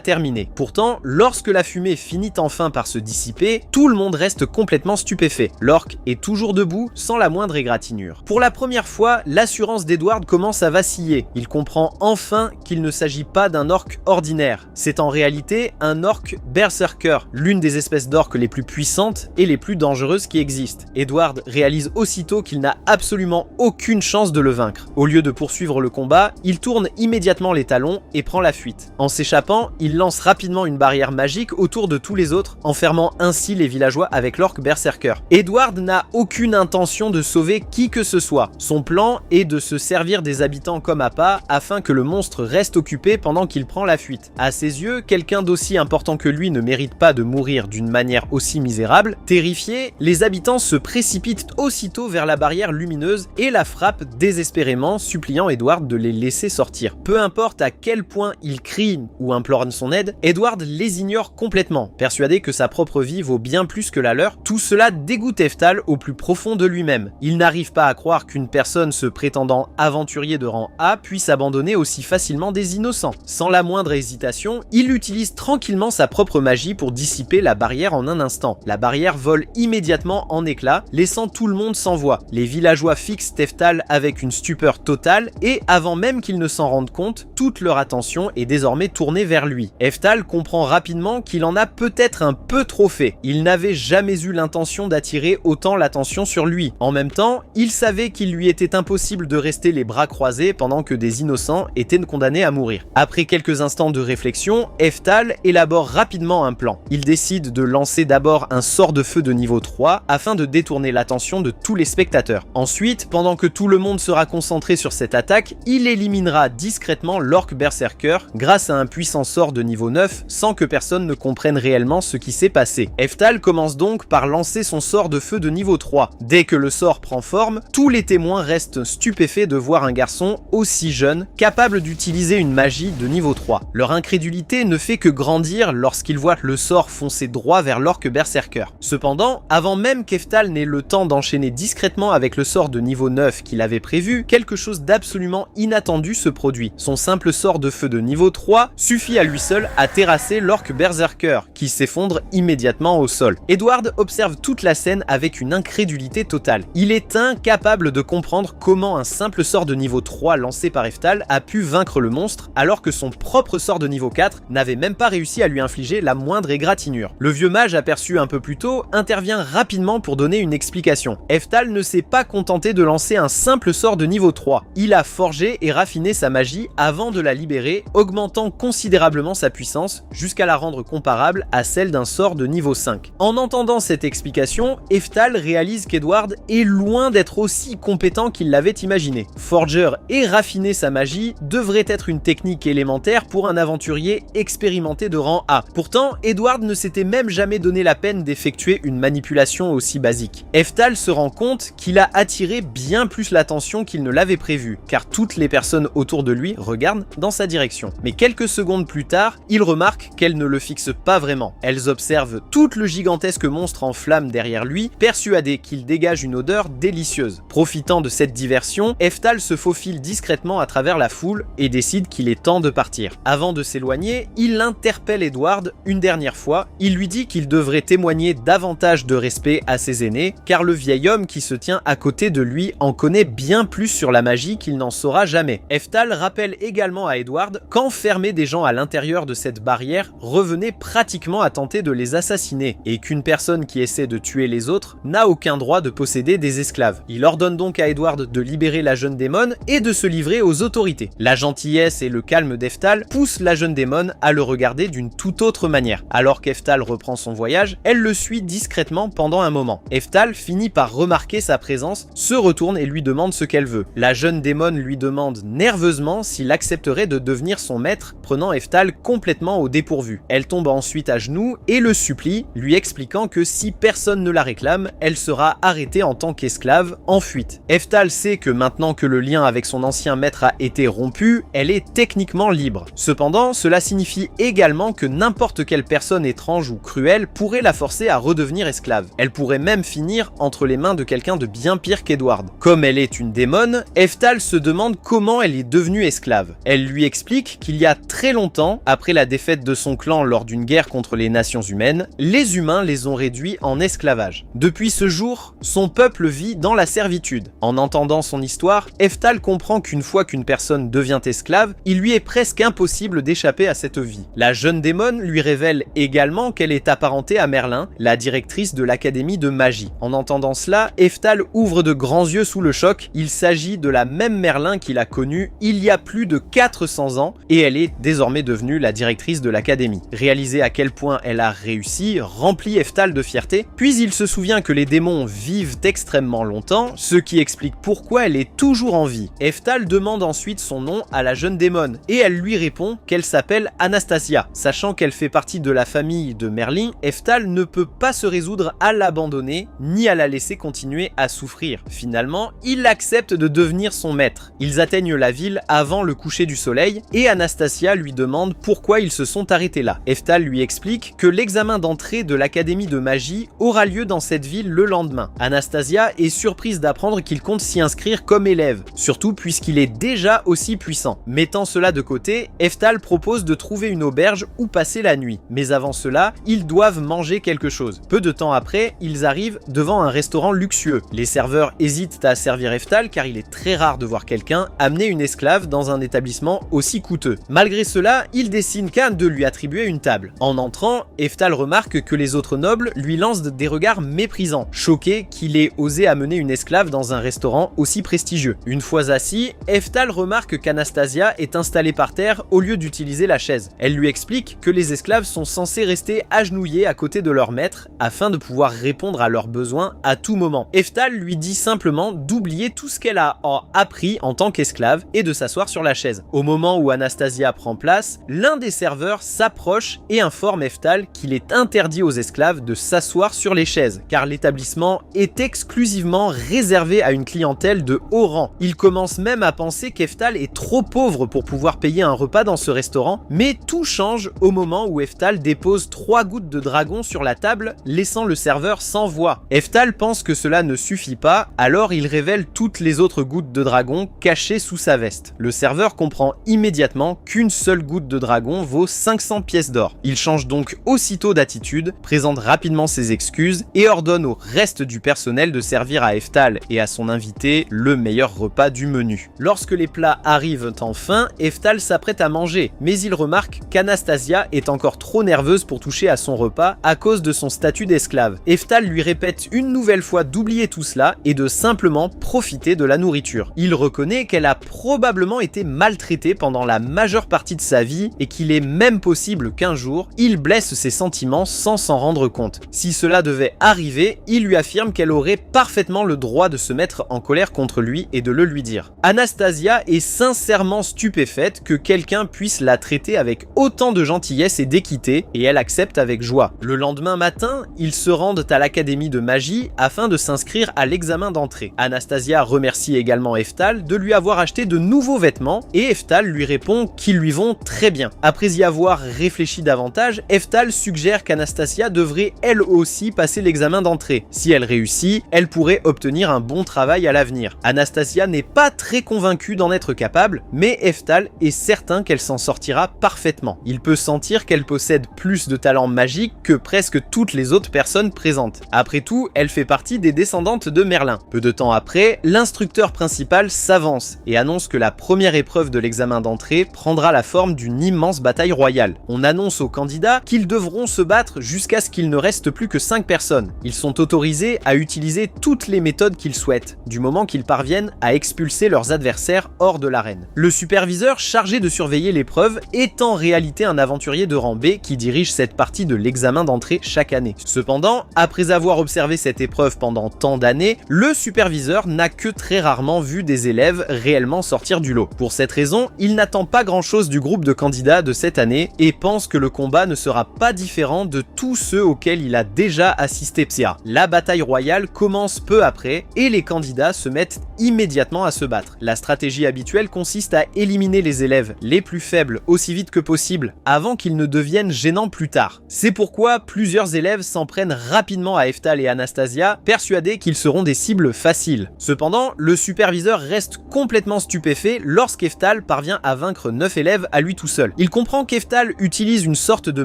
terminé. Pourtant, lorsque la fumée finit enfin par se dissiper, tout le monde reste complètement stupéfait. L'orc est toujours debout, sans la moindre égratignure. Pour la première fois, l'assurance d'Edward commence à vaciller. Il comprend enfin qu'il ne s'agit pas d'un orc ordinaire. C'est en réalité un orc berserker, l'une des espèces d'orques les plus puissantes et les plus dangereuses qui existent. Edward réalise aussitôt qu'il n'a absolument aucune chance de le vaincre. Au lieu de poursuivre le combat, il tourne immédiatement les talons et prend la fuite. En s'échappant, il lance rapidement une barrière magique autour de tous les autres, enfermant ainsi les villageois avec l'orc berserker. Edward n'a aucune intention de sauver qui que ce soit. Son plan est de se servir des habitants comme appât afin que le monstre reste occupé pendant qu'il prend la fuite. À ses yeux, quelqu'un d'aussi important que lui ne mérite pas de mourir d'une manière aussi misérable. Terrifiés, les habitants se précipitent aussitôt vers la barrière lumineuse et la frappent désespérément, suppliant Edward de les laisser sortir. Peu importe à quel point ils crient ou implorent son aide, Edward les ignore complètement, persuadé que sa propre vie vaut bien plus que la leur. Tout cela dégoûte Eftal au plus profond de lui-même. Il n'arrive pas à croire qu'une personne se prétendant aventurier de rang A puisse abandonner aussi facilement des innocents. Sans la moindre hésitation, il utilise tranquillement sa propre magie pour dissiper la barrière en un instant. La barrière vole immédiatement en éclats, laissant tout le monde sans voix. Les villageois fixent Eftal avec une stupeur totale et, avant même qu'ils ne s'en rendent compte, toute leur attention est désormais tournée vers lui. Eftal comprend rapidement qu'il en a peut-être un peu trop fait. Il n'avait jamais eu l'intention d'attirer autant l'attention sur lui. En même temps, il savait qu'il lui était impossible de rester les bras croisés pendant que des innocents étaient condamnés à mourir. Après quelques instants de réflexion, Cependant, Eftal élabore rapidement un plan. Il décide de lancer d'abord un sort de feu de niveau 3 afin de détourner l'attention de tous les spectateurs. Ensuite, pendant que tout le monde sera concentré sur cette attaque, il éliminera discrètement l'orque berserker grâce à un puissant sort de niveau 9 sans que personne ne comprenne réellement ce qui s'est passé. Eftal commence donc par lancer son sort de feu de niveau 3. Dès que le sort prend forme, tous les témoins restent stupéfaits de voir un garçon aussi jeune capable d'utiliser une magie de niveau 3. Leur incrédulité ne fait que grandir lorsqu'ils voient le sort foncer droit vers l'orque berserker. Cependant, avant même qu'Eftal n'ait le temps d'enchaîner discrètement avec le sort de niveau 9 qu'il avait prévu, quelque chose d'absolument inattendu se produit. Son simple sort de feu de niveau 3 suffit à lui seul à terrasser l'orque berserker, qui s'effondre immédiatement au sol. Edward observe toute la scène avec une incrédulité totale. Il est incapable de comprendre comment un simple sort de niveau 3 lancé par Eftal a pu vaincre le monstre, alors que son propre sort de niveau 4 n'avait même pas réussi à lui infliger la moindre égratignure. Le vieux mage aperçu un peu plus tôt intervient rapidement pour donner une explication. Eftal ne s'est pas contenté de lancer un simple sort de niveau 3. Il a forgé et raffiné sa magie avant de la libérer, augmentant considérablement sa puissance jusqu'à la rendre comparable à celle d'un sort de niveau 5. En entendant cette explication, Eftal réalise qu'Edward est loin d'être aussi compétent qu'il l'avait imaginé. Forger et raffiner sa magie devrait être une technique élémentaire pour un aventurier expérimenté de rang A. Pourtant, Edward ne s'était même jamais donné la peine d'effectuer une manipulation aussi basique. Eftal se rend compte qu'il a attiré bien plus l'attention qu'il ne l'avait prévu, car toutes les personnes autour de lui regardent dans sa direction. Mais quelques secondes plus tard, il remarque qu'elles ne le fixent pas vraiment. Elles observent tout le gigantesque monstre en flammes derrière lui, persuadé qu'il dégage une odeur délicieuse. Profitant de cette diversion, Eftal se faufile discrètement à travers la foule et décide qu'il est temps de partir. Avant de s'éloigner, il interpelle Edward une dernière fois. Il lui dit qu'il devrait témoigner davantage de respect à ses aînés, car le vieil homme qui se tient à côté de lui en connaît bien plus sur la magie qu'il n'en saura jamais. Eftal rappelle également à Edward qu'enfermer des gens à l'intérieur de cette barrière revenait pratiquement à tenter de les assassiner, et qu'une personne qui essaie de tuer les autres n'a aucun droit de posséder des esclaves. Il ordonne donc à Edward de libérer la jeune démone et de se livrer aux autorités. La gentillesse et le calme d'Eftal poussent la jeune démone à le regarder d'une toute autre manière. Alors qu'Eftal reprend son voyage, elle le suit discrètement pendant un moment. Eftal finit par remarquer sa présence, se retourne et lui demande ce qu'elle veut. La jeune démone lui demande nerveusement s'il accepterait de devenir son maître, prenant Eftal complètement au dépourvu. Elle tombe ensuite à genoux et le supplie, lui expliquant que si personne ne la réclame, elle sera arrêtée en tant qu'esclave en fuite. Eftal sait que maintenant que le lien avec son ancien maître a été rompu, elle est techniquement libre. Cependant, cela signifie également que n'importe quelle personne étrange ou cruelle pourrait la forcer à redevenir esclave. Elle pourrait même finir entre les mains de quelqu'un de bien pire qu'Edward. Comme elle est une démone, Eftal se demande comment elle est devenue esclave. Elle lui explique qu'il y a très longtemps, après la défaite de son clan lors d'une guerre contre les nations humaines, les humains les ont réduits en esclavage. Depuis ce jour, son peuple vit dans la servitude. En entendant son histoire, Eftal comprend qu'une fois qu'une personne devient esclave, il lui est presque impossible d'échapper à cette vie. La jeune démone lui révèle également qu'elle est apparentée à Merlin, la directrice de l'académie de magie. En entendant cela, Eftal ouvre de grands yeux sous le choc. Il s'agit de la même Merlin qu'il a connue il y a plus de 400 ans et elle est désormais devenue la directrice de l'académie. Réaliser à quel point elle a réussi remplit Eftal de fierté, puis il se souvient que les démons vivent extrêmement longtemps, ce qui explique pourquoi elle est toujours en vie. Eftal demande ensuite son nom à la jeune démone et elle lui répond qu'elle s'appelle Anastasia. Sachant qu'elle fait partie de la famille de Merlin, Eftal ne peut pas se résoudre à l'abandonner ni à la laisser continuer à souffrir. Finalement, il accepte de devenir son maître. Ils atteignent la ville avant le coucher du soleil et Anastasia lui demande pourquoi ils se sont arrêtés là. Eftal lui explique que l'examen d'entrée de l'académie de magie aura lieu dans cette ville le lendemain. Anastasia est surprise d'apprendre qu'il compte s'y inscrire comme élève, surtout puisqu'il est déjà aussi puissant. Mettant cela de côté, Eftal propose de trouver une auberge où passer la nuit. Mais avant cela, ils doivent manger quelque chose. Peu de temps après, ils arrivent devant un restaurant luxueux. Les serveurs hésitent à servir Eftal car il est très rare de voir quelqu'un amener une esclave dans un établissement aussi coûteux. Malgré cela, ils décident Khan de lui attribuer une table. En entrant, Eftal remarque que les autres nobles lui lancent des regards méprisants, choqués qu'il ait osé amener une esclave dans un restaurant aussi prestigieux. Une fois assis, Eftal remarque qu'Anastasia est installée par terre au lieu d'utiliser la chaise. chaise. Elle lui explique que les esclaves sont censés rester agenouillés à côté de leur maître afin de pouvoir répondre à leurs besoins à tout moment. Eftal lui dit simplement d'oublier tout ce qu'elle a appris en tant qu'esclave et de s'asseoir sur la chaise. Au moment où Anastasia prend place, l'un des serveurs s'approche et informe Eftal qu'il est interdit aux esclaves de s'asseoir sur les chaises, car l'établissement est exclusivement réservé à une clientèle de haut rang. Il commence même à penser qu'Eftal est trop pauvre pour pouvoir payer un repas dans ce restaurant, mais tout change au moment où Eftal dépose 3 gouttes de dragon sur la table, laissant le serveur sans voix. Eftal pense que cela ne suffit pas, alors il révèle toutes les autres gouttes de dragon cachées sous sa veste. Le serveur comprend immédiatement qu'une seule goutte de dragon vaut 500 pièces d'or. Il change donc aussitôt d'attitude, présente rapidement ses excuses et ordonne au reste du personnel de servir à Eftal et à son invité le meilleur repas du menu. Lorsque les plats arrivent enfin, Eftal s'apprête à manger, mais il remarque qu'Anastasia est encore trop nerveuse pour toucher à son repas à cause de son statut d'esclave. Eftal lui répète une nouvelle fois d'oublier tout cela et de simplement profiter de la nourriture. Il reconnaît qu'elle a probablement été maltraitée pendant la majeure partie de sa vie et qu'il est même possible qu'un jour, il blesse ses sentiments sans s'en rendre compte. Si cela devait arriver, il lui affirme qu'elle aurait parfaitement le droit de se mettre en colère contre lui et de le lui dire. Anastasia est sincèrement stupéfaite que quelqu'un puisse la traiter avec autant de gentillesse et d'équité, et elle accepte avec joie. Le lendemain matin, ils se rendent à l'académie de magie afin de s'inscrire à l'examen d'entrée. Anastasia remercie également Eftal de lui avoir acheté de nouveaux vêtements et Eftal lui répond qu'ils lui vont très bien. Après y avoir réfléchi davantage, Eftal suggère qu'Anastasia devrait elle aussi passer l'examen d'entrée. Si elle réussit, elle pourrait obtenir un bon travail à l'avenir. Anastasia n'est pas très convaincue d'en être capable, mais Eftal est certain qu'elle s'en sortira parfaitement. Il peut sentir qu'elle possède plus de talent magique que presque toutes les autres personnes présentes. Après tout, elle fait partie des descendantes de Merlin. Peu de temps après, l'instructeur principal s'avance et annonce que la première épreuve de l'examen d'entrée prendra la forme d'une immense bataille royale. On annonce aux candidats qu'ils devront se battre jusqu'à ce qu'il ne reste plus que 5 personnes. Ils sont autorisés à utiliser toutes les méthodes qu'ils souhaitent, du moment qu'ils parviennent à expulser leurs adversaires hors de l'arène. Le superviseur chargé de surveiller l'épreuve est en réalité un aventurier de rang B qui dirige cette partie de l'examen d'entrée chaque année. Cependant, après avoir observé cette épreuve pendant tant d'années, le superviseur n'a que très rarement vu des élèves réellement sortir du lot. Pour cette raison, il n'attend pas grand-chose du groupe de candidats de cette année et pense que le combat ne sera pas différent de tous ceux auxquels il a déjà assisté Psia. La bataille royale commence peu après et les candidats se mettent immédiatement à se battre. La stratégie habituelle consiste à éliminer les élèves les plus faibles aussi vite que possible avant qu'ils ne deviennent gênants plus tard. C'est pourquoi plusieurs élèves s'en prennent rapidement à Eftal et Anastasia, persuadés qu'ils seront des cibles faciles. Cependant, le superviseur reste complètement stupéfait lorsqu'Eftal parvient à vaincre 9 élèves à lui tout seul. Il comprend qu'Eftal utilise une sorte de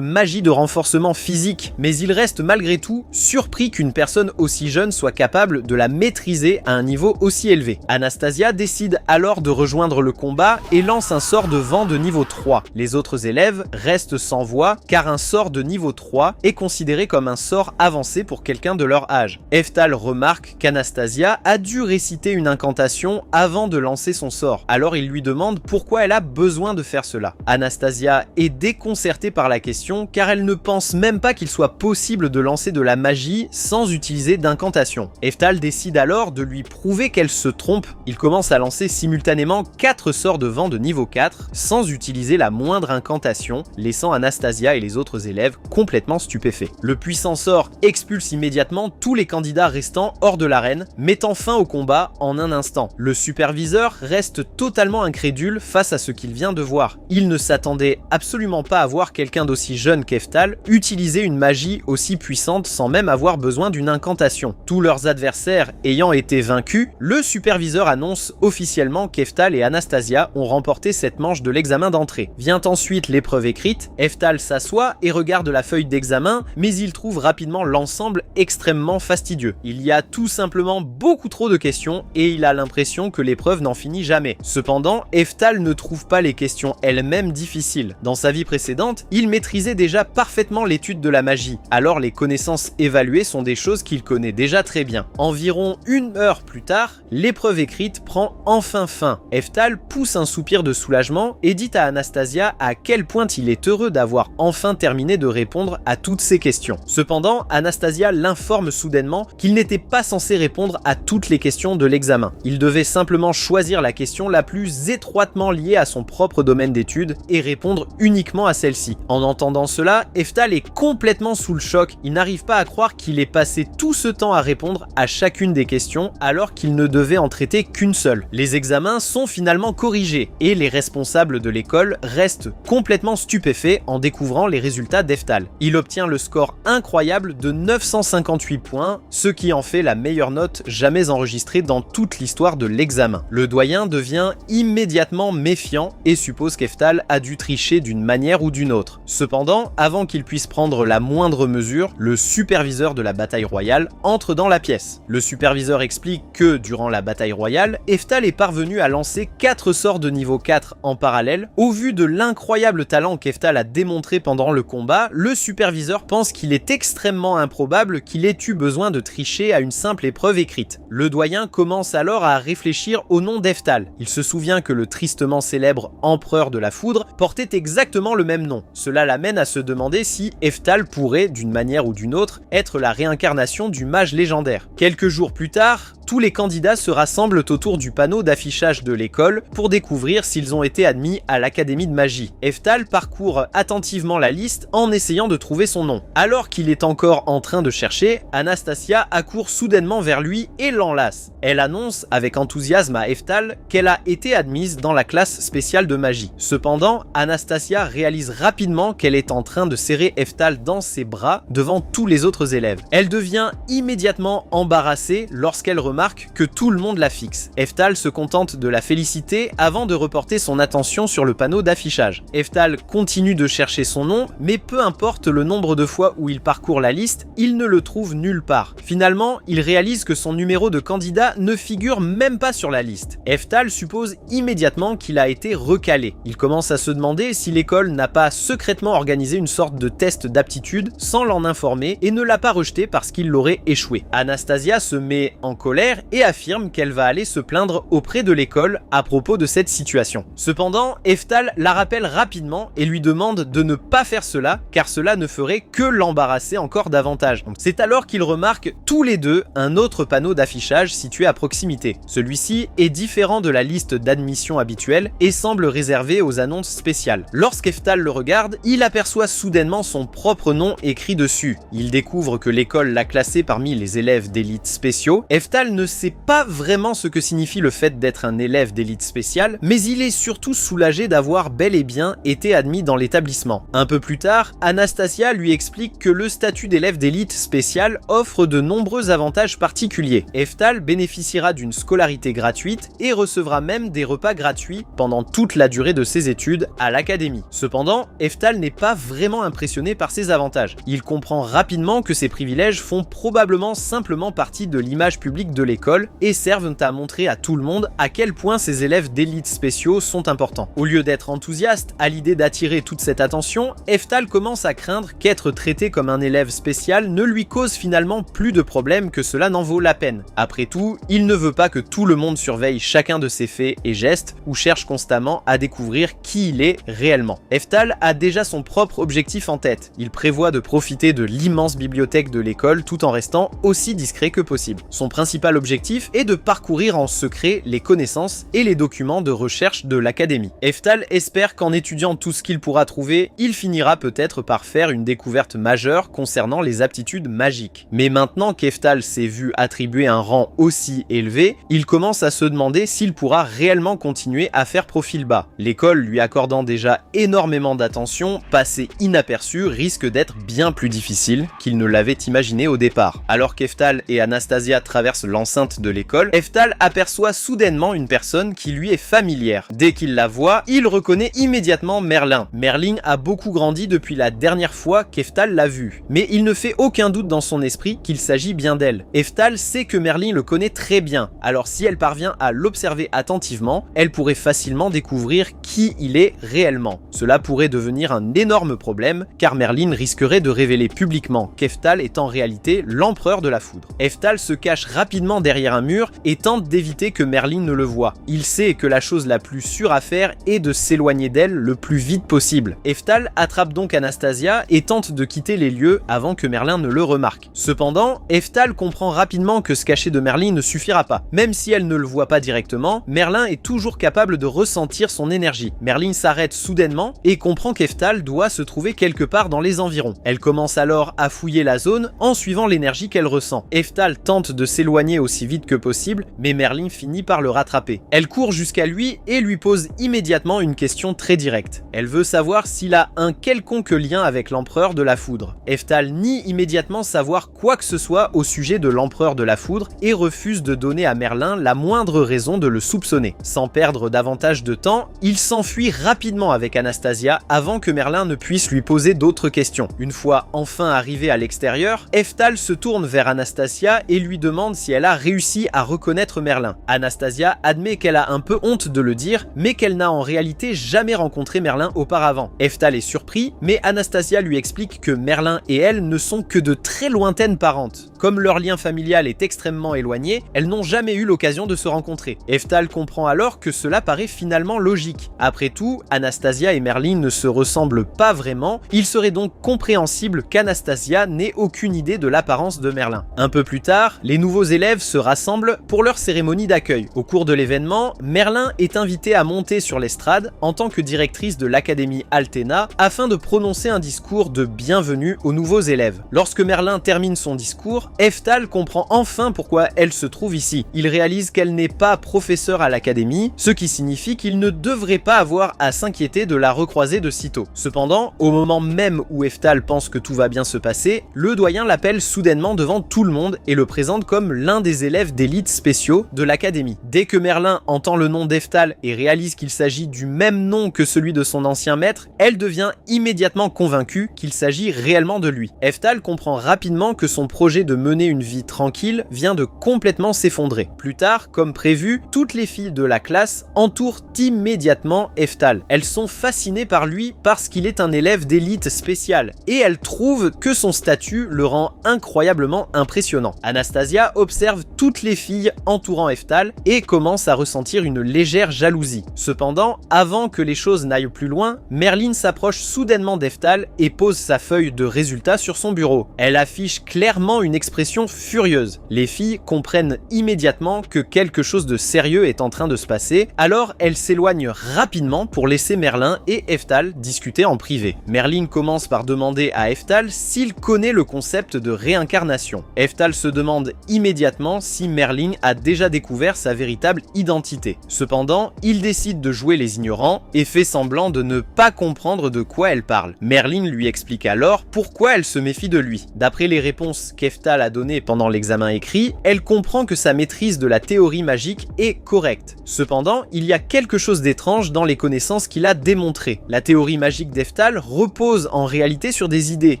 magie de renforcement physique, mais il reste malgré tout surpris qu'une personne aussi jeune soit capable de la maîtriser à un niveau aussi élevé. Anastasia décide alors de rejoindre le combat et lance un sort de vent de niveau 3. Les autres élèves restent sans voix car un sort de niveau 3 est considéré comme un sort avancé pour quelqu'un de leur âge. Eftal remarque qu'Anastasia a dû réciter une incantation avant de lancer son sort. Alors il lui demande pourquoi elle a besoin de faire cela. Anastasia est déconcertée par la question car elle ne pense même pas qu'il soit possible de lancer de la magie sans utiliser d'incantation. Eftal décide alors de lui prouver qu'elle se trompe. Il commence à lancer simultanément 4 sorts de vent de niveau 4 sans utiliser la moindre incantation, laissant Anastasia et les autres élèves complètement stupéfaits. Le puissant sort expulse immédiatement tous les candidats restants hors de l'arène, mettant fin au combat en un instant. Le superviseur reste totalement incrédule face à ce qu'il vient de voir. Il ne s'attendait absolument pas à voir quelqu'un d'aussi jeune qu'Eftal utiliser une magie aussi puissante sans même avoir besoin d'une incantation. Tous leurs adversaires ayant été vaincus, le superviseur annonce officiellement qu'Eftal et Anastasia ont remporté cette manche de l'examen d'entrée. Vient ensuite l'épreuve écrite. Eftal s'assoit et regarde la feuille d'examen, mais il trouve rapidement l'ensemble extrêmement fastidieux. Il y a tout simplement beaucoup trop de questions et il a l'impression que l'épreuve n'en finit jamais. Cependant, Eftal ne trouve pas les questions elles-mêmes difficiles. Dans sa vie précédente, il maîtrisait déjà parfaitement l'étude de la magie, alors les connaissances évaluées sont des choses qu'il connaît déjà très bien. Environ 1 heure plus tard, l'épreuve écrite prend enfin fin. Eftal pousse un soupir de soulagement et dit à Anastasia à quel point il est heureux d'avoir enfin terminé de répondre à toutes ces questions. Cependant, Anastasia l'informe soudainement qu'il n'était pas censé répondre à toutes les questions de l'examen. Il devait simplement choisir la question la plus étroitement liée à son propre domaine d'études et répondre uniquement à celle-ci. En entendant cela, Heftal est complètement sous le choc. Il n'arrive pas à croire qu'il ait passé tout ce temps à répondre à chacune des questions alors qu'il ne devait en traiter qu'une seule. Les examens sont finalement corrigés et les responsables de l'école restent complètement stupéfaits en découvrant les résultats d'Heftal. Il obtient le score incroyable de 958 points, ce qui en fait la meilleure note jamais enregistrée dans toute l'histoire de l'examen. Le doyen devient immédiatement méfiant et suppose qu'Heftal a dû tricher d'une manière ou d'une autre. Cependant, avant qu'il puisse prendre la moindre mesure, le superviseur de la bataille royale entre dans la pièce. Le superviseur explique que, durant la bataille royale, Heftal est parvenu à lancer 4 sorts de niveau 4 en parallèle. Au vu de l'incroyable talent qu'Heftal a démontré pendant le combat, le superviseur pense qu'il est extrêmement improbable qu'il ait eu besoin de tricher à une simple épreuve écrite. Le doyen commence alors à réfléchir au nom d'Heftal. Il se souvient que le tristement célèbre empereur de la foudre portait exactement le même nom. Cela l'amène à se demander si Heftal pourrait, d'une manière ou d'une autre, être la réincarnation du mage légendaire. Quelques jours plus tard, tous les candidats se rassemblent autour du panneau d'affichage de l'école pour découvrir s'ils ont été admis à l'académie de magie. Heftal parcourt attentivement la liste en essayant de trouver son nom. Alors qu'il est encore en train de chercher, Anastasia accourt soudainement vers lui et l'enlace. Elle annonce avec enthousiasme à Heftal qu'elle a été admise dans la classe spéciale de magie. Cependant, Anastasia réalise rapidement qu'elle est en train de serrer Heftal dans ses bras devant tous les autres élèves. Elle devient immédiatement embarrassée lorsqu'elle remarque que tout le monde la fixe. Heftal se contente de la féliciter avant de reporter son attention sur le panneau d'affichage. Heftal continue de chercher son nom, mais peu importe le nombre de fois où il parcourt la liste, il ne le trouve nulle part. Finalement, il réalise que son numéro de candidat ne figure même pas sur la liste. Heftal suppose immédiatement qu'il a été recalé. Il commence à se demander si l'école n'a pas secrètement organisé une sorte de test d'aptitude sans l'en informer et ne l'a pas rejeté parce qu'il l'aurait échoué. Anastasia se met en colère et affirme qu'elle va aller se plaindre auprès de l'école à propos de cette situation. Cependant, Heftal la rappelle rapidement et lui demande de ne pas faire cela car cela ne ferait que l'embarrasser encore davantage. C'est alors qu'ils remarquent tous les deux un autre panneau d'affichage situé à proximité. Celui-ci est différent de la liste d'admission habituelle et semble réservé aux annonces spéciales. Lorsqu'Heftal le regarde, il aperçoit soudainement son propre nom écrit dessus. Il découvre que l'école l'a classé parmi les élèves d'élite spéciaux. Heftal ne sait pas vraiment ce que signifie le fait d'être un élève d'élite spéciale, mais il est surtout soulagé d'avoir bel et bien été admis dans l'établissement. Un peu plus tard, Anastasia lui explique que le statut d'élève d'élite spéciale offre de nombreux avantages particuliers. Heftal bénéficiera d'une scolarité gratuite et recevra même des repas gratuits pendant toute la durée de ses études à l'académie. Cependant, Heftal n'est pas vraiment impressionné par ces avantages. Il comprend rapidement que ces privilèges font probablement simplement partie de l'image publique de l'école et servent à montrer à tout le monde à quel point ces élèves d'élite spéciaux sont importants. Au lieu d'être enthousiaste à l'idée d'attirer toute cette attention, Heftal commence à craindre qu'être traité comme un élève spécial ne lui cause finalement plus de problèmes que cela n'en vaut la peine. Après tout, il ne veut pas que tout le monde surveille chacun de ses faits et gestes ou cherche constamment à découvrir qui il est réellement. Heftal a déjà son propre objectif en tête. Il prévoit de profiter de l'immense bibliothèque de l'école tout en restant aussi discret que possible. Son principal objectif est de parcourir en secret les connaissances et les documents de recherche de l'académie. Heftal espère qu'en étudiant tout ce qu'il pourra trouver, il finira peut-être par faire une découverte majeure concernant les aptitudes magiques. Mais maintenant qu'Heftal s'est vu attribuer un rang aussi élevé, il commence à se demander s'il pourra réellement continuer à faire profil bas. L'école lui accordant déjà énormément d'attention, passer inaperçu risque d'être bien plus difficile qu'il ne l'avait imaginé au départ. Alors qu'Heftal et Anastasia traversent l'enceinte de l'école, Heftal aperçoit soudainement une personne qui lui est familière. Dès qu'il la voit, il reconnaît immédiatement Merlin. Merlin a beaucoup grandi depuis la dernière fois qu'Heftal l'a vue, mais il ne fait aucun doute dans son esprit qu'il s'agit bien d'elle. Heftal sait que Merlin le connaît très bien, alors si elle parvient à l'observer attentivement, elle pourrait facilement découvrir qui il est réellement. Cela pourrait devenir un énorme problème, car Merlin risquerait de révéler publiquement qu'Heftal est en réalité l'empereur de la foudre. Heftal se cache rapidement discrètement derrière un mur et tente d'éviter que Merlin ne le voie. Il sait que la chose la plus sûre à faire est de s'éloigner d'elle le plus vite possible. Eftal attrape donc Anastasia et tente de quitter les lieux avant que Merlin ne le remarque. Cependant, Eftal comprend rapidement que se cacher de Merlin ne suffira pas. Même si elle ne le voit pas directement, Merlin est toujours capable de ressentir son énergie. Merlin s'arrête soudainement et comprend qu'Eftal doit se trouver quelque part dans les environs. Elle commence alors à fouiller la zone en suivant l'énergie qu'elle ressent. Eftal tente de s'éloigner aussi vite que possible, mais Merlin finit par le rattraper. Elle court jusqu'à lui et lui pose immédiatement une question très directe. Elle veut savoir s'il a un quelconque lien avec l'empereur de la foudre. Eftal nie immédiatement savoir quoi que ce soit au sujet de l'empereur de la foudre et refuse de donner à Merlin la moindre raison de le soupçonner. Sans perdre davantage de temps, il s'enfuit rapidement avec Anastasia avant que Merlin ne puisse lui poser d'autres questions. Une fois enfin arrivé à l'extérieur, Eftal se tourne vers Anastasia et lui demande si elle a réussi à reconnaître Merlin. Anastasia admet qu'elle a un peu honte de le dire, mais qu'elle n'a en réalité jamais rencontré Merlin auparavant. Eftal est surpris, mais Anastasia lui explique que Merlin et elle ne sont que de très lointaines parentes. Comme leur lien familial est extrêmement éloigné, elles n'ont jamais eu l'occasion de se rencontrer. Eftal comprend alors que cela paraît finalement logique. Après tout, Anastasia et Merlin ne se ressemblent pas vraiment, il serait donc compréhensible qu'Anastasia n'ait aucune idée de l'apparence de Merlin. Un peu plus tard, les nouveaux élèves se rassemblent pour leur cérémonie d'accueil. Au cours de l'événement, Merlin est invitée à monter sur l'estrade en tant que directrice de l'Académie Altena afin de prononcer un discours de bienvenue aux nouveaux élèves. Lorsque Merlin termine son discours, Eftal comprend enfin pourquoi elle se trouve ici. Il réalise qu'elle n'est pas professeure à l'Académie, ce qui signifie qu'il ne devrait pas avoir à s'inquiéter de la recroiser de sitôt. Cependant, au moment même où Eftal pense que tout va bien se passer, le doyen l'appelle soudainement devant tout le monde et le présente comme l'un des élèves d'élite spéciaux de l'Académie. Dès que Merlin entend le nom d'Eftal et réalise qu'il s'agit du même nom que celui de son ancien maître, elle devient immédiatement convaincue qu'il s'agit réellement de lui. Eftal comprend rapidement que son projet de mener une vie tranquille vient de complètement s'effondrer. Plus tard, comme prévu, toutes les filles de la classe entourent immédiatement Eftal. Elles sont fascinées par lui parce qu'il est un élève d'élite spéciale et elles trouvent que son statut le rend incroyablement impressionnant. Anastasia observe toutes les filles entourant Eftal et commence à ressentir une légère jalousie. Cependant, avant que les choses n'aillent plus loin, Merlin s'approche soudainement d'Eftal et pose sa feuille de résultats sur son bureau. Elle affiche clairement une expression furieuse. Les filles comprennent immédiatement que quelque chose de sérieux est en train de se passer, alors elles s'éloignent rapidement pour laisser Merlin et Eftal discuter en privé. Merlin commence par demander à Eftal s'il connaît le concept de réincarnation. Eftal se demande immédiatement si Merlin a déjà découvert sa véritable identité. Cependant, il décide de jouer les ignorants et fait semblant de ne pas comprendre de quoi elle parle. Merlin lui explique alors pourquoi elle se méfie de lui. D'après les réponses qu'Eftal a données pendant l'examen écrit, elle comprend que sa maîtrise de la théorie magique est correcte. Cependant, il y a quelque chose d'étrange dans les connaissances qu'il a démontrées. La théorie magique d'Eftal repose en réalité sur des idées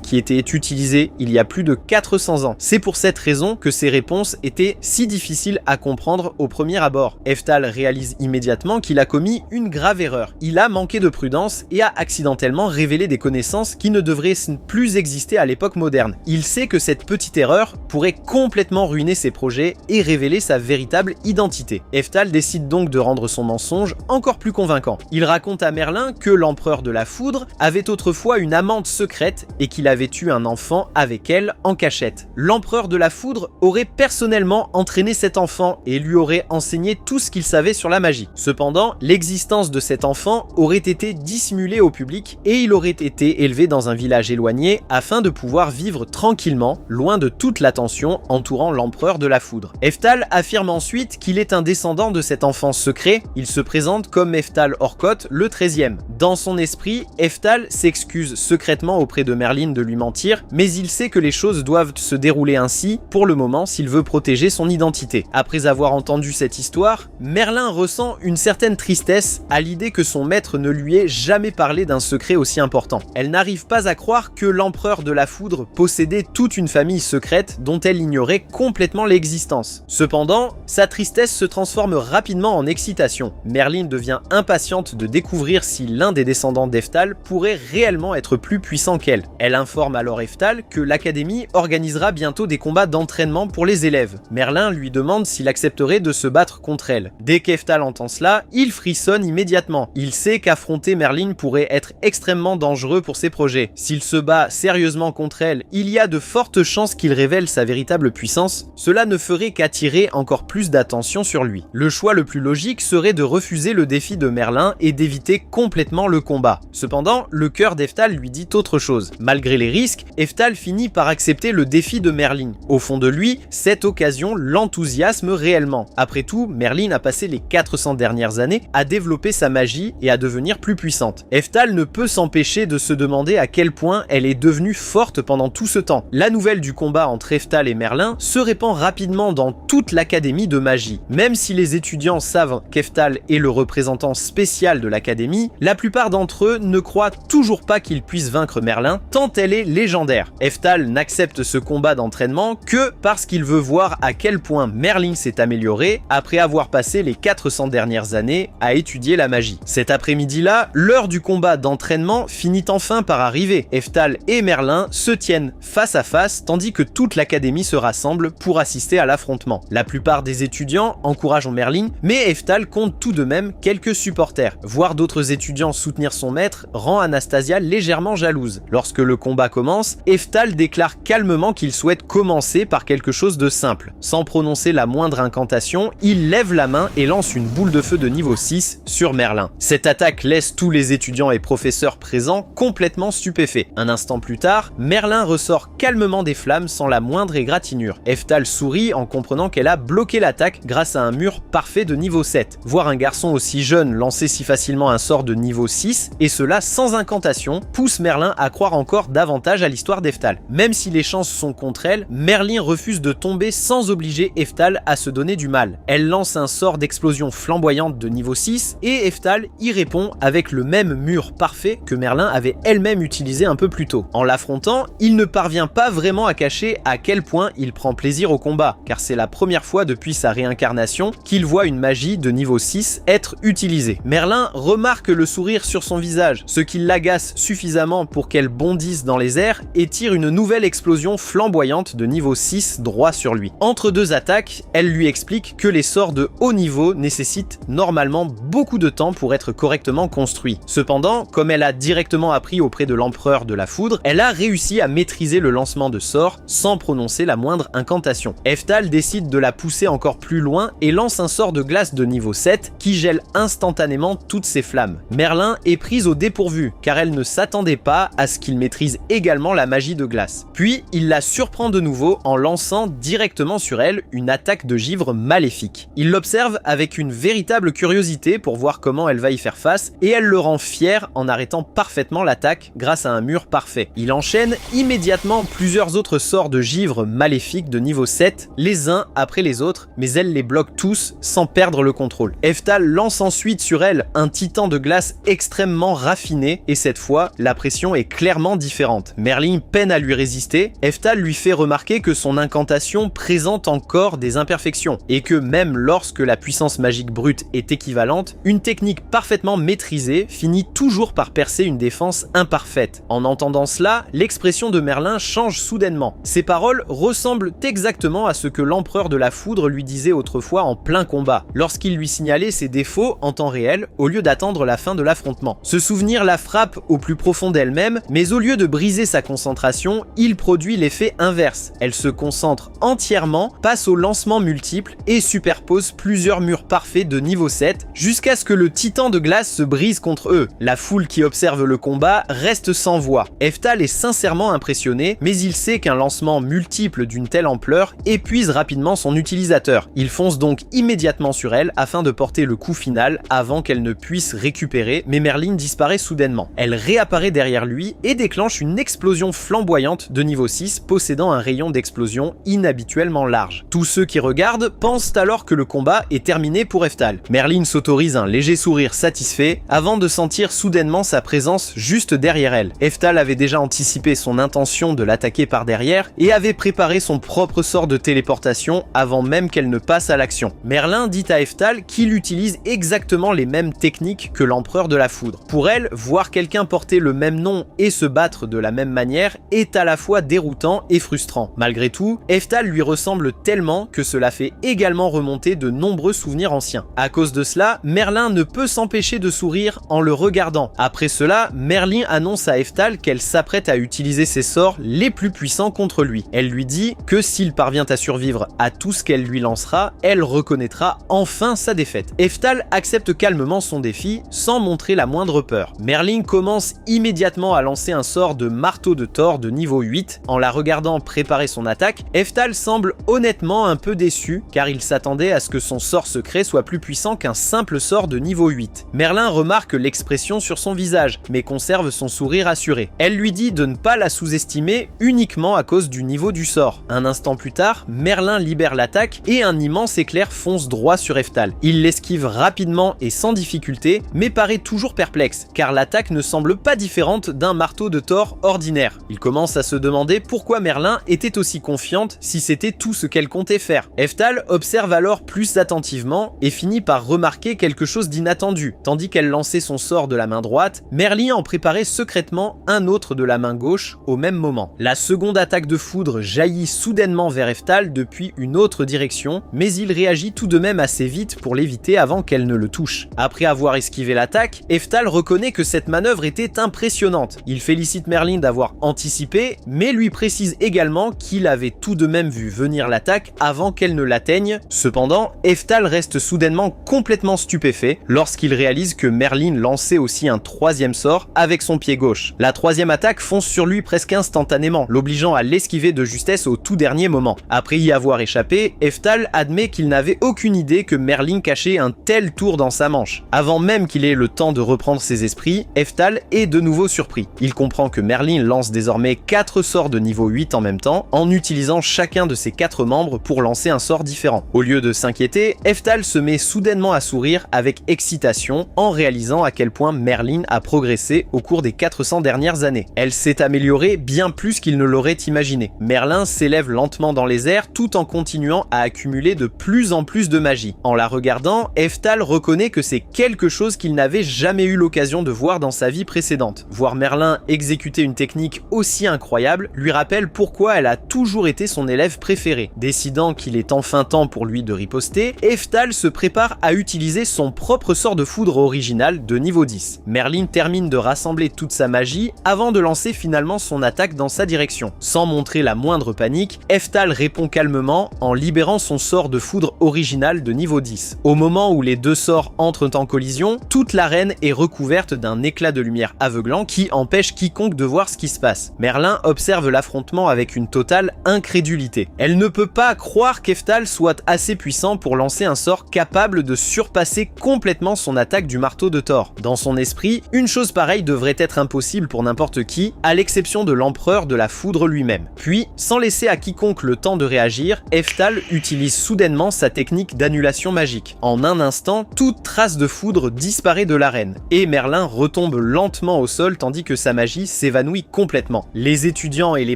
qui étaient utilisées il y a plus de 400 ans. C'est pour cette raison que ces réponses étaient si difficiles à comprendre au premier abord. Eftal réalise immédiatement qu'il a commis une grave erreur. Il a manqué de prudence et a accidentellement révélé des connaissances qui ne devraient plus exister à l'époque moderne. Il sait que cette petite erreur pourrait complètement ruiner ses projets et révéler sa véritable identité. Eftal décide donc de rendre son mensonge encore plus convaincant. Il raconte à Merlin que l'empereur de la foudre avait autrefois une amante secrète et qu'il avait eu un enfant avec elle en cachette. L'empereur de la foudre aurait personnellement entraîné cet enfant et lui aurait enseigné tout ce qu'il savait sur la magie. Cependant, l'existence de cet enfant aurait été dissimulée au public et il aurait été élevé dans un village éloigné afin de pouvoir vivre tranquillement, loin de toute l'attention entourant l'empereur de la foudre. Eftal affirme ensuite qu'il est un descendant de cet enfant secret. Il se présente comme Eftal Orkoth, le 13e. Dans son esprit, Eftal s'excuse secrètement auprès de Merlin de lui mentir, mais il sait que les choses doivent se dérouler ainsi pour le moment s'il veut protéger son identité. Après avoir entendu cette histoire, Merlin ressent une certaine tristesse à l'idée que son maître ne lui ait jamais parlé d'un secret aussi important. Elle n'arrive pas à croire que l'empereur de la foudre possédait toute une famille secrète dont elle ignorait complètement l'existence. Cependant, sa tristesse se transforme rapidement en excitation. Merlin devient impatiente de découvrir si l'un des descendants d'Eftal pourrait réellement être plus puissant qu'elle. Elle informe alors Eftal que l'Académie organisera bientôt des combats d'entraînement pour les élèves. rêve. Merlin lui demande s'il accepterait de se battre contre elle. Dès qu'Eftal entend cela, il frissonne immédiatement. Il sait qu'affronter Merlin pourrait être extrêmement dangereux pour ses projets. S'il se bat sérieusement contre elle, il y a de fortes chances qu'il révèle sa véritable puissance. Cela ne ferait qu'attirer encore plus d'attention sur lui. Le choix le plus logique serait de refuser le défi de Merlin et d'éviter complètement le combat. Cependant, le cœur d'Eftal lui dit autre chose. Malgré les risques, Eftal finit par accepter le défi de Merlin. Au fond de lui, cette occasion l'enthousiasme réellement. Après tout, Merlin a passé les 400 dernières années à développer sa magie et à devenir plus puissante. Eftal ne peut s'empêcher de se demander à quel point elle est devenue forte pendant tout ce temps. La nouvelle du combat entre Eftal et Merlin se répand rapidement dans toute l'académie de magie. Même si les étudiants savent qu'Eftal est le représentant spécial de l'académie, la plupart d'entre eux ne croient toujours pas qu'il puisse vaincre Merlin, tant elle est légendaire. Eftal n'accepte ce combat d'entraînement que parce qu'il veut voir à quel point Merlin s'est amélioré après avoir passé les 400 dernières années à étudier la magie. Cet après-midi-là, l'heure du combat d'entraînement finit enfin par arriver. Eftal et Merlin se tiennent face à face tandis que toute l'académie se rassemble pour assister à l'affrontement. La plupart des étudiants encouragent Merlin, mais Eftal compte tout de même quelques supporters. Voir d'autres étudiants soutenir son maître rend Anastasia légèrement jalouse. Lorsque le combat commence, Eftal déclare calmement qu'il souhaite commencer par quelque chose de simple. Sans prononcer la moindre incantation, il lève la main et lance une boule de feu de niveau 6 sur Merlin. Cette attaque laisse tous les étudiants et professeurs présents complètement stupéfaits. Un instant plus tard, Merlin ressort calmement des flammes sans la moindre égratignure. Eftal sourit en comprenant qu'elle a bloqué l'attaque grâce à un mur parfait de niveau 7. Voir un garçon aussi jeune lancer si facilement un sort de niveau 6, et cela sans incantation, pousse Merlin à croire encore davantage à l'histoire d'Eftal. Même si les chances sont contre elle, Merlin refuse de tomber sans obliger Eftal à se donner du mal. Elle lance un sort d'explosion flamboyante de niveau 6 et Eftal y répond avec le même mur parfait que Merlin avait elle-même utilisé un peu plus tôt. En l'affrontant, il ne parvient pas vraiment à cacher à quel point il prend plaisir au combat, car c'est la première fois depuis sa réincarnation qu'il voit une magie de niveau 6 être utilisée. Merlin remarque le sourire sur son visage, ce qui l'agace suffisamment pour qu'elle bondisse dans les airs et tire une nouvelle explosion flamboyante de niveau 6 droit sur lui. Entre deux attaques, elle lui explique que les sorts de haut niveau nécessitent normalement beaucoup de temps pour être correctement construits. Cependant, comme elle a directement appris auprès de l'empereur de la foudre, elle a réussi à maîtriser le lancement de sorts sans prononcer la moindre incantation. Eftal décide de la pousser encore plus loin et lance un sort de glace de niveau 7 qui gèle instantanément toutes ses flammes. Merlin est prise au dépourvu car elle ne s'attendait pas à ce qu'il maîtrise également la magie de glace. Puis il la surprend de nouveau en lançant directement sur elle une attaque de givre maléfique. Il l'observe avec une véritable curiosité pour voir comment elle va y faire face et elle le rend fier en arrêtant parfaitement l'attaque grâce à un mur parfait. Il enchaîne immédiatement plusieurs autres sorts de givre maléfiques de niveau 7 les uns après les autres, mais elle les bloque tous sans perdre le contrôle. Eftal lance ensuite sur elle un titan de glace extrêmement raffiné et cette fois la pression est clairement différente. Merlin peine à lui résister, Eftal lui fait remarquer que son incantation présente encore des imperfections et que même lorsque la puissance magique brute est équivalente, une technique parfaitement maîtrisée finit toujours par percer une défense imparfaite. En entendant cela, l'expression de Merlin change soudainement. Ses paroles ressemblent exactement à ce que l'empereur de la foudre lui disait autrefois en plein combat, lorsqu'il lui signalait ses défauts en temps réel au lieu d'attendre la fin de l'affrontement. Ce souvenir la frappe au plus profond d'elle-même, mais au lieu de briser sa concentration, il produit l'effet inverse. Elle se concentre entièrement, passe au lancement multiple et superpose plusieurs murs parfaits de niveau 7 jusqu'à ce que le titan de glace se brise contre eux. La foule qui observe le combat reste sans voix. Eftal est sincèrement impressionné, mais il sait qu'un lancement multiple d'une telle ampleur épuise rapidement son utilisateur. Il fonce donc immédiatement sur elle afin de porter le coup final avant qu'elle ne puisse récupérer, mais Merlin disparaît soudainement. Elle réapparaît derrière lui et déclenche une explosion flamboyante de niveau 6 possédant un rayon d'explosion inhabituellement large. Tous ceux qui regardent pensent alors que le combat est terminé pour Eftal. Merlin s'autorise un léger sourire satisfait avant de sentir soudainement sa présence juste derrière elle. Eftal avait déjà anticipé son intention de l'attaquer par derrière et avait préparé son propre sort de téléportation avant même qu'elle ne passe à l'action. Merlin dit à Eftal qu'il utilise exactement les mêmes techniques que l'empereur de la foudre. Pour elle, voir quelqu'un porter le même nom et se battre de la même manière est à la fois déroutant et frustrant. Malgré tout, Eftal lui ressemble ressemble tellement que cela fait également remonter de nombreux souvenirs anciens. À cause de cela, Merlin ne peut s'empêcher de sourire en le regardant. Après cela, Merlin annonce à Heftal qu'elle s'apprête à utiliser ses sorts les plus puissants contre lui. Elle lui dit que s'il parvient à survivre à tout ce qu'elle lui lancera, elle reconnaîtra enfin sa défaite. Heftal accepte calmement son défi sans montrer la moindre peur. Merlin commence immédiatement à lancer un sort de marteau de Thor de niveau 8. En la regardant préparer son attaque, Heftal semble honnêtement un peu déçu car il s'attendait à ce que son sort secret soit plus puissant qu'un simple sort de niveau 8. Merlin remarque l'expression sur son visage mais conserve son sourire assuré. Elle lui dit de ne pas la sous-estimer uniquement à cause du niveau du sort. Un instant plus tard, Merlin libère l'attaque et un immense éclair fonce droit sur Heftal. Il l'esquive rapidement et sans difficulté mais paraît toujours perplexe car l'attaque ne semble pas différente d'un marteau de Thor ordinaire. Il commence à se demander pourquoi Merlin était aussi confiante si c'était tout ce qu'elle comptait faire. Heftal observe alors plus attentivement et finit par remarquer quelque chose d'inattendu. Tandis qu'elle lançait son sort de la main droite, Merlin en préparait secrètement un autre de la main gauche au même moment. La seconde attaque de foudre jaillit soudainement vers Heftal depuis une autre direction, mais il réagit tout de même assez vite pour l'éviter avant qu'elle ne le touche. Après avoir esquivé l'attaque, Heftal reconnaît que cette manœuvre était impressionnante. Il félicite Merlin d'avoir anticipé, mais lui précise également qu'il avait tout de même vu venir l'attaque avant qu'elle ne l'atteigne. Cependant, Heftal reste soudainement complètement stupéfait lorsqu'il réalise que Merlin lançait aussi un troisième sort avec son pied gauche. La troisième attaque fonce sur lui presque instantanément, l'obligeant à l'esquiver de justesse au tout dernier moment. Après y avoir échappé, Heftal admet qu'il n'avait aucune idée que Merlin cachait un tel tour dans sa manche. Avant même qu'il ait le temps de reprendre ses esprits, Heftal est de nouveau surpris. Il comprend que Merlin lance désormais 4 sorts de niveau 8 en même temps, en utilisant chacun de ses 4 membres pour lancer un sort différent. Au lieu de s'inquiéter, Heftal se met soudainement à sourire avec excitation en réalisant à quel point Merlin a progressé au cours des 400 dernières années. Elle s'est améliorée bien plus qu'il ne l'aurait imaginé. Merlin s'élève lentement dans les airs tout en continuant à accumuler de plus en plus de magie. En la regardant, Heftal reconnaît que c'est quelque chose qu'il n'avait jamais eu l'occasion de voir dans sa vie précédente. Voir Merlin exécuter une technique aussi incroyable lui rappelle pourquoi elle a toujours été son élève préféré. Décidant qu'il est enfin temps pour lui de riposter, Heftal se prépare à utiliser son propre sort de foudre original de niveau 10. Merlin termine de rassembler toute sa magie avant de lancer finalement son attaque dans sa direction. Sans montrer la moindre panique, Heftal répond calmement en libérant son sort de foudre original de niveau 10. Au moment où les deux sorts entrent en collision, toute l'arène est recouverte d'un éclat de lumière aveuglant qui empêche quiconque de voir ce qui se passe. Merlin observe l'affrontement avec une totale incrédulité. Elle ne peut pas croire qu'Heftal soit assez puissant pour lancer un sort capable de surpasser complètement son attaque du marteau de Thor. Dans son esprit, une chose pareille devrait être impossible pour n'importe qui, à l'exception de l'empereur de la foudre lui-même. Puis, sans laisser à quiconque le temps de réagir, Heftal utilise soudainement sa technique d'annulation magique. En un instant, toute trace de foudre disparaît de l'arène, et Merlin retombe lentement au sol tandis que sa magie s'évanouit complètement. Les étudiants et les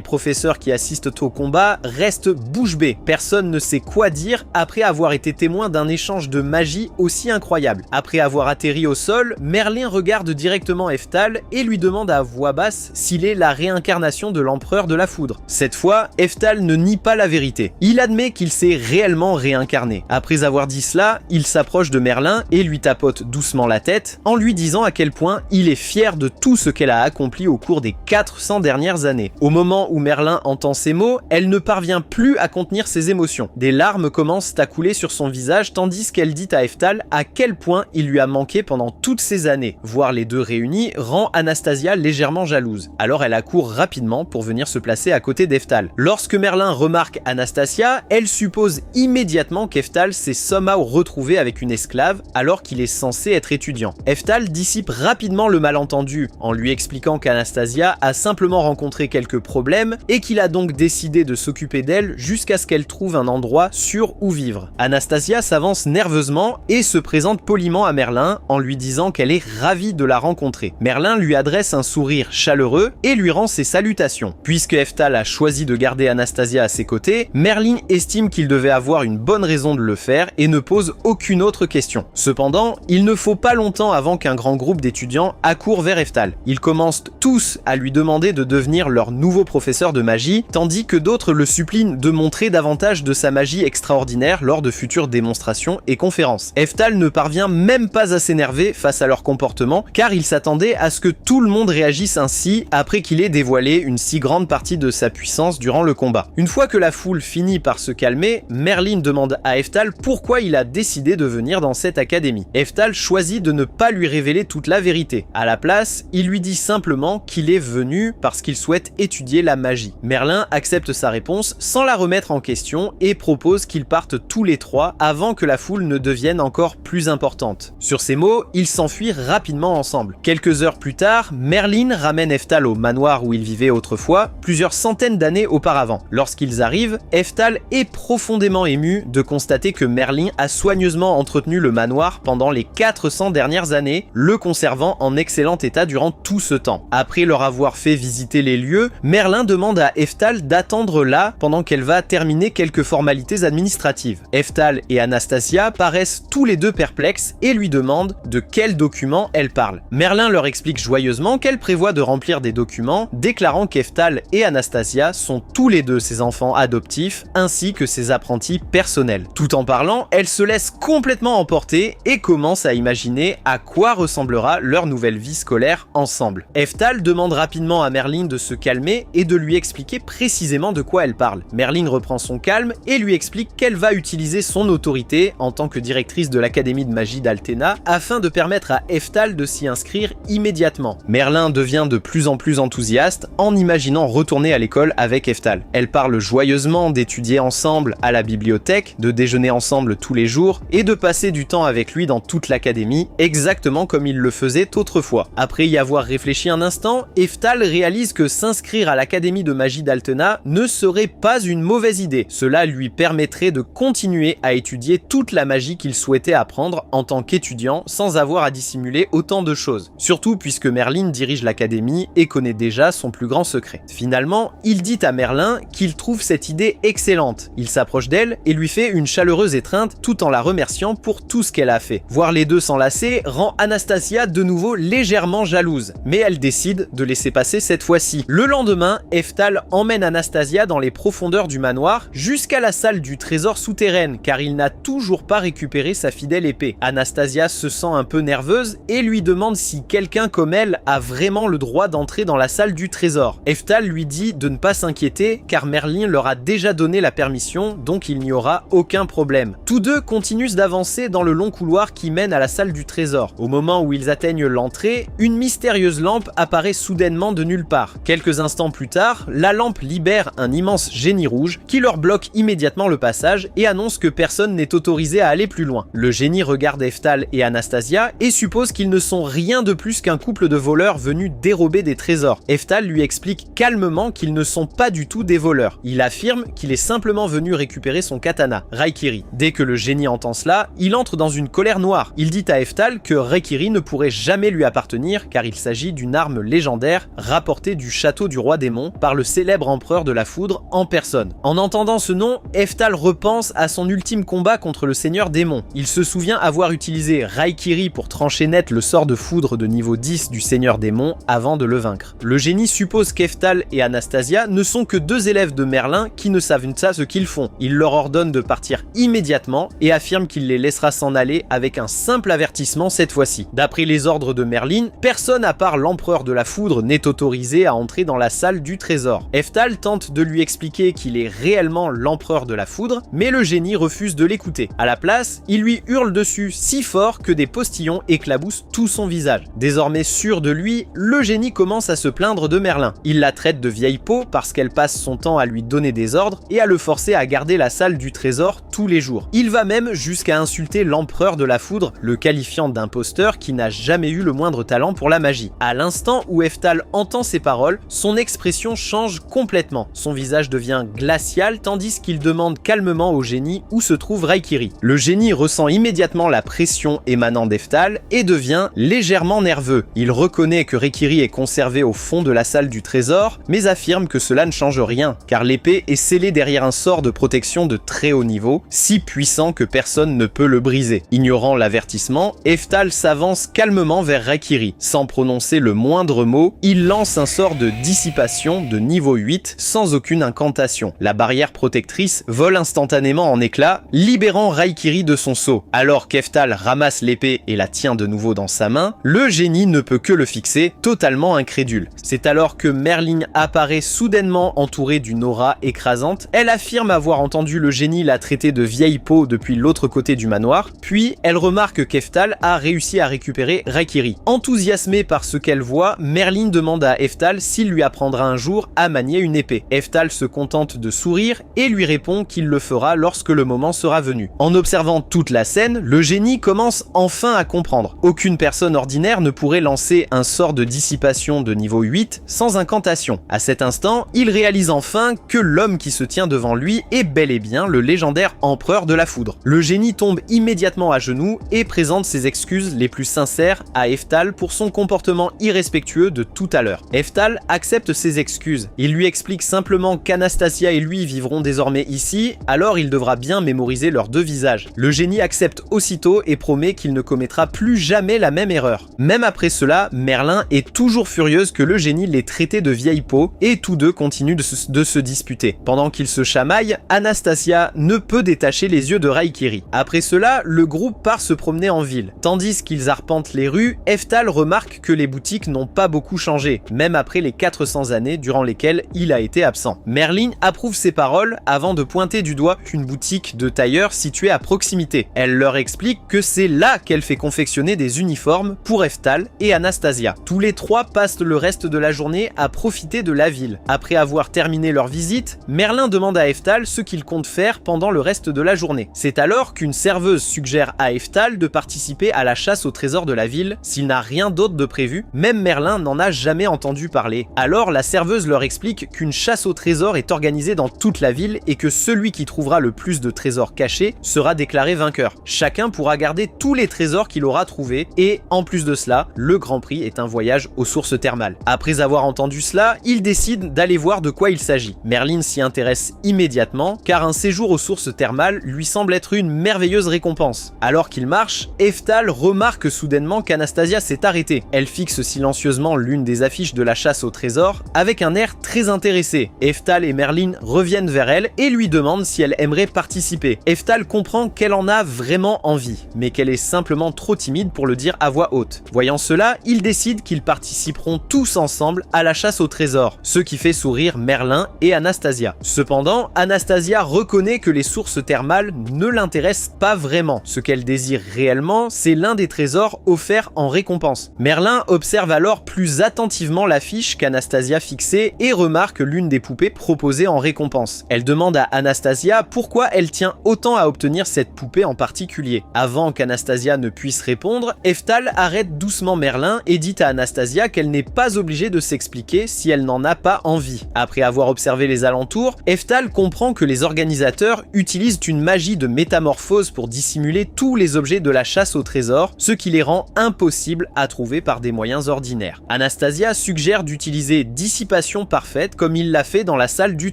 professeurs qui assistent au combat restent bouche bée. Personne ne sait quoi dire après avoir été témoin d'un échange de magie aussi incroyable. Après avoir atterri au sol, Merlin regarde directement Heftal et lui demande à voix basse s'il est la réincarnation de l'empereur de la foudre. Cette fois, Heftal ne nie pas la vérité. Il admet qu'il s'est réellement réincarné. Après avoir dit cela, il s'approche de Merlin et lui tapote doucement la tête en lui disant à quel point il est fier de tout ce qu'elle a accompli au cours des 400 dernières années. Au moment où Merlin entend ces mots, elle ne parvient plus à contenir ses émotions. Des larmes commencent à couler sur son visage tandis qu'elle dit à Heftal à quel point il lui a manqué pendant toutes ces années. Voir les deux réunis rend Anastasia légèrement jalouse. Alors elle accourt rapidement pour venir se placer à côté d'Heftal. Lorsque Merlin remarque Anastasia, elle suppose immédiatement qu'Heftal s'est somehow retrouvé avec une esclave alors qu'il est censé être étudiant. Heftal dissipe rapidement le malentendu en lui expliquant qu'Anastasia a simplement rencontré quelques problèmes et qu'il a donc décidé de s'occuper d'elle jusqu'à ce qu'elle trouve un endroit sûr où vivre. Anastasia s'avance nerveusement et se présente poliment à Merlin en lui disant qu'elle est ravie de la rencontrer. Merlin lui adresse un sourire chaleureux et lui rend ses salutations. Puisque Heftal a choisi de garder Anastasia à ses côtés, Merlin estime qu'il devait avoir une bonne raison de le faire et ne pose aucune autre question. Cependant, il ne faut pas longtemps avant qu'un grand groupe d'étudiants accourt vers Heftal. Ils commencent tous à lui demander de devenir leur nouveau professeur de magie, tandis que d'autres le supplient de montrer davantage de sa magie extraordinaire lors de futures démonstrations et conférences. Eftal ne parvient même pas à s'énerver face à leur comportement, car il s'attendait à ce que tout le monde réagisse ainsi après qu'il ait dévoilé une si grande partie de sa puissance durant le combat. Une fois que la foule finit par se calmer, Merlin demande à Eftal pourquoi il a décidé de venir dans cette académie. Eftal choisit de ne pas lui révéler toute la vérité. À la place, il lui dit simplement qu'il est venu parce qu'il souhaite étudier la magie. Merlin accepte sa réponse sans la remettre en question et propose qu'ils partent tous les trois avant que la foule ne devienne encore plus importante. Sur ces mots, ils s'enfuient rapidement ensemble. Quelques heures plus tard, Merlin ramène Eftal au manoir où il vivait autrefois, plusieurs centaines d'années auparavant. Lorsqu'ils arrivent, Eftal est profondément ému de constater que Merlin a soigneusement entretenu le manoir pendant les 400 dernières années, le conservant en excellent état durant tout ce temps. Après leur avoir fait visiter les lieux, Merlin demande à Eftal d'attendre là pendant qu'elle va terminer quelques formalités administratives. Eftal et Anastasia paraissent tous les deux perplexes et lui demandent de quels documents elle parle. Merlin leur explique joyeusement qu'elle prévoit de remplir des documents, déclarant qu'Eftal et Anastasia sont tous les deux ses enfants adoptifs ainsi que ses apprentis personnels. Tout en parlant, elle se laisse complètement emporter et commence à imaginer à quoi ressemblera leur nouvelle vie scolaire ensemble. Eftal demande rapidement à Merlin de se calmer et de lui expliquer précisément de quoi elle parle. Merlin reprend son calme et lui explique qu'elle va utiliser son autorité en tant que directrice de l'académie de magie d'Altena afin de permettre à Eftal de s'y inscrire immédiatement. Merlin devient de plus en plus enthousiaste en imaginant retourner à l'école avec Eftal. Elle parle joyeusement d'étudier ensemble à la bibliothèque, de déjeuner ensemble tous les jours et de passer du temps avec lui dans toute l'académie, exactement comme il le faisait autrefois. Après y avoir réfléchi un instant, Eftal réalise que s'inscrire à l'académie de magie d'Altena ne serait pas une mauvaise idée. Cela lui permettrait de continuer à étudier toute la magie qu'il souhaitait apprendre en tant qu'étudiant sans avoir à dissimuler autant de choses. Surtout puisque Merlin dirige l'académie et connaît déjà son plus grand secret. Finalement, il dit à Merlin qu'il trouve cette idée excellente. Il s'approche d'elle et lui fait une chaleureuse étreinte tout en la remerciant pour tout ce qu'elle a fait. Voir les deux s'enlacer rend Anastasia de nouveau légèrement jalouse, mais elle décide de laisser passer cette fois-ci. Le lendemain, Eftal emmène Anastasia dans les profondeurs du manoir jusqu'à la salle du trésor souterraine car il n'a toujours pas récupéré sa fidèle épée. Anastasia se sent un peu nerveuse et lui demande si quelqu'un comme elle a vraiment le droit d'entrer dans la salle du trésor. Eftal lui dit de ne pas s'inquiéter car Merlin leur a déjà donné la permission, donc il n'y aura aucun problème. Tous deux continuent d'avancer dans le long couloir qui mène à la salle du trésor. Au moment où ils atteignent l'entrée, une mystérieuse lampe apparaît soudainement de nulle part. Quelques instants plus tard, la lampe libère un immense génie rouge qui leur bloque immédiatement le passage et annonce que personne n'est autorisé à aller plus loin. Le génie regarde Eftal et Anastasia et suppose qu'ils ne sont rien de plus qu'un couple de voleurs venus dérober des trésors. Eftal lui explique calmement qu'ils ne sont pas du tout des voleurs. Il affirme qu'il est simplement venu récupérer son katana, Raikiri. Dès que le génie entend cela, il entre dans une colère noire. Il dit à Eftal que Raikiri ne pourrait jamais lui appartenir car il s'agit d'une arme légendaire rapportée du château du roi démon par le célèbre empereur de la foudre en personne. En entendant ce nom, Eftal repense à son ultime combat contre le seigneur démon. Il se souvient avoir utilisé Raikiri pour trancher net le sort de foudre de niveau 10 du seigneur démon avant de le vaincre. Le génie suppose qu'Eftal et Anastasia ne sont que deux élèves de Merlin qui ne savent pas ce qu'ils font. Il leur ordonne de partir immédiatement et affirme qu'il les laissera s'en aller avec un simple avertissement cette fois-ci. D'après les ordres de Merlin, personne à part l'empereur de la foudre n'est autorisé à entrer dans la salle du trésor. Eftal tente de lui expliquer qu'il est réellement l'empereur de la foudre, mais le génie refuse de l'écouter. À la place, il lui hurle dessus si fort que des postillons éclaboussent tout son visage. Désormais sûr de lui, le génie commence à se plaindre de Merlin. Il la traite de vieille peau parce qu'elle passe son temps à lui donner des ordres et à le forcer à garder la salle du trésor tous les jours. Il va même jusqu'à insulter l'empereur de la foudre, le qualifiant d'imposteur qui n'a jamais eu le moindre talent pour la magie. À l'instant où Eftal entend ces paroles, son expression change complètement. Son visage devient glacial tandis qu'il demande calmement au génie où se trouve Raikiri. Le génie ressent immédiatement la pression émanant d'Eftal et devient légèrement nerveux. Il reconnaît que Raikiri est conservé au fond de la salle du trésor, mais affirme que cela ne change rien, car l'épée est scellée derrière un sort de protection de très haut niveau, si puissant que personne ne peut le briser. Ignorant l'avertissement, Eftal s'avance calmement vers Raikiri. Sans prononcer le moindre mot, il lance un sort de dissipation de niveau 8 sans aucune incantation. La barrière protectrice vole instantanément en éclats, libérant Raikiri de son sceau. Alors qu'Eftal ramasse l'épée et la tient de nouveau dans sa main, le génie ne peut que le fixer, totalement incrédule. C'est alors que Merlin apparaît soudainement entourée d'une aura écrasante. Elle affirme avoir entendu le génie la traiter de vieille peau depuis l'autre côté du manoir, puis elle remarque qu'Eftal a réussi à récupérer Raikiri. Enthousiasmée par ce qu'elle voit, Merlin demande à Eftal s'il lui apprendra un jour à manier une épée. Eftal se contente de sourire et lui répond qu'il le fera lorsque le moment sera venu. En observant toute la scène, le génie commence enfin à comprendre. Aucune personne ordinaire ne pourrait lancer un sort de dissipation de niveau 8 sans incantation. À cet instant, il réalise enfin que l'homme qui se tient devant lui est bel et bien le légendaire empereur de la foudre. Le génie tombe immédiatement à genoux et présente ses excuses les plus sincères à Eftal pour son comportement irrespectueux de tout à l'heure. Eftal accepte ses excuses. Il lui explique simplement qu'Anastasia et lui vivront désormais ici, alors il devra bien mémoriser leurs deux visages. Le génie accepte aussitôt et promet qu'il ne commettra plus jamais la même erreur. Même après cela, Merlin est toujours furieuse que le génie l'ait traité de vieille peau et tous deux continuent de se disputer. Pendant qu'ils se chamaillent, Anastasia ne peut détacher les yeux de Raikiri. Après cela, le groupe part se promener en ville. Tandis qu'ils arpentent les rues, Eftal remarque que les boutiques n'ont pas beaucoup changé, même après les 400 années durant lesquelles il a été absent. Merlin approuve ses paroles avant de pointer du doigt une boutique de tailleur située à proximité. Elle leur explique que c'est là qu'elle fait confectionner des uniformes pour Eftal et Anastasia. Tous les trois passent le reste de la journée à profiter de la ville. Après avoir terminé leur visite, Merlin demande à Eftal ce qu'il compte faire pendant le reste de la journée. C'est alors qu'une serveuse suggère à Eftal de participer à la chasse au trésor de la ville s'il n'a rien d'autre de prévu. Même Merlin n'en a jamais entendu parler. Alors la serveuse leur explique qu'une chasse au trésor est organisée dans toute la ville et que celui qui trouvera le plus de trésors cachés sera déclaré vainqueur. Chacun pourra garder tous les trésors qu'il aura trouvés et en plus de cela, le grand prix est un voyage aux sources thermales. Après avoir entendu cela, il décide d'aller voir de quoi il s'agit. Merlin s'y intéresse immédiatement car un séjour aux sources thermales lui semble être une merveilleuse récompense. Alors qu'il marche, Eftal remarque soudainement qu'Anastasia s'est arrêtée. Elle fixe silencieusement l'une des affiches de la chasse au trésor avec un air très intéressé. Eftal et Merlin reviennent vers elle et lui demandent si elle aimerait participer. Eftal comprend qu'elle en a vraiment envie, mais qu'elle est simplement trop timide pour le dire à voix haute. Voyant cela, ils décident qu'ils participeront tous ensemble à la chasse au trésor, ce qui fait sourire Merlin et Anastasia. Cependant, Anastasia reconnaît que les sources thermales ne l'intéressent pas vraiment. Ce qu'elle désire réellement, c'est l'un des trésors offerts en récompense. Merlin observe alors plus attentivement l'affiche qu'Anastasia fixait et remarque l'une des poupées proposées en récompense. Elle demande à Anastasia pourquoi elle tient autant à obtenir cette poupée en particulier. Avant qu'Anastasia ne puisse répondre, Eftal arrête doucement Merlin et dit à Anastasia qu'elle n'est pas obligée de s'expliquer si elle n'en a pas envie. Après avoir observé les alentours, Eftal comprend que les organisateurs utilisent une magie de métamorphose pour dissimuler tous les objets de la chasse au trésor, ce qui les rend impossibles à trouver par des moyens ordinaires. Anastasia suggère d'utiliser dissipation parfaite comme il l'a fait dans la salle du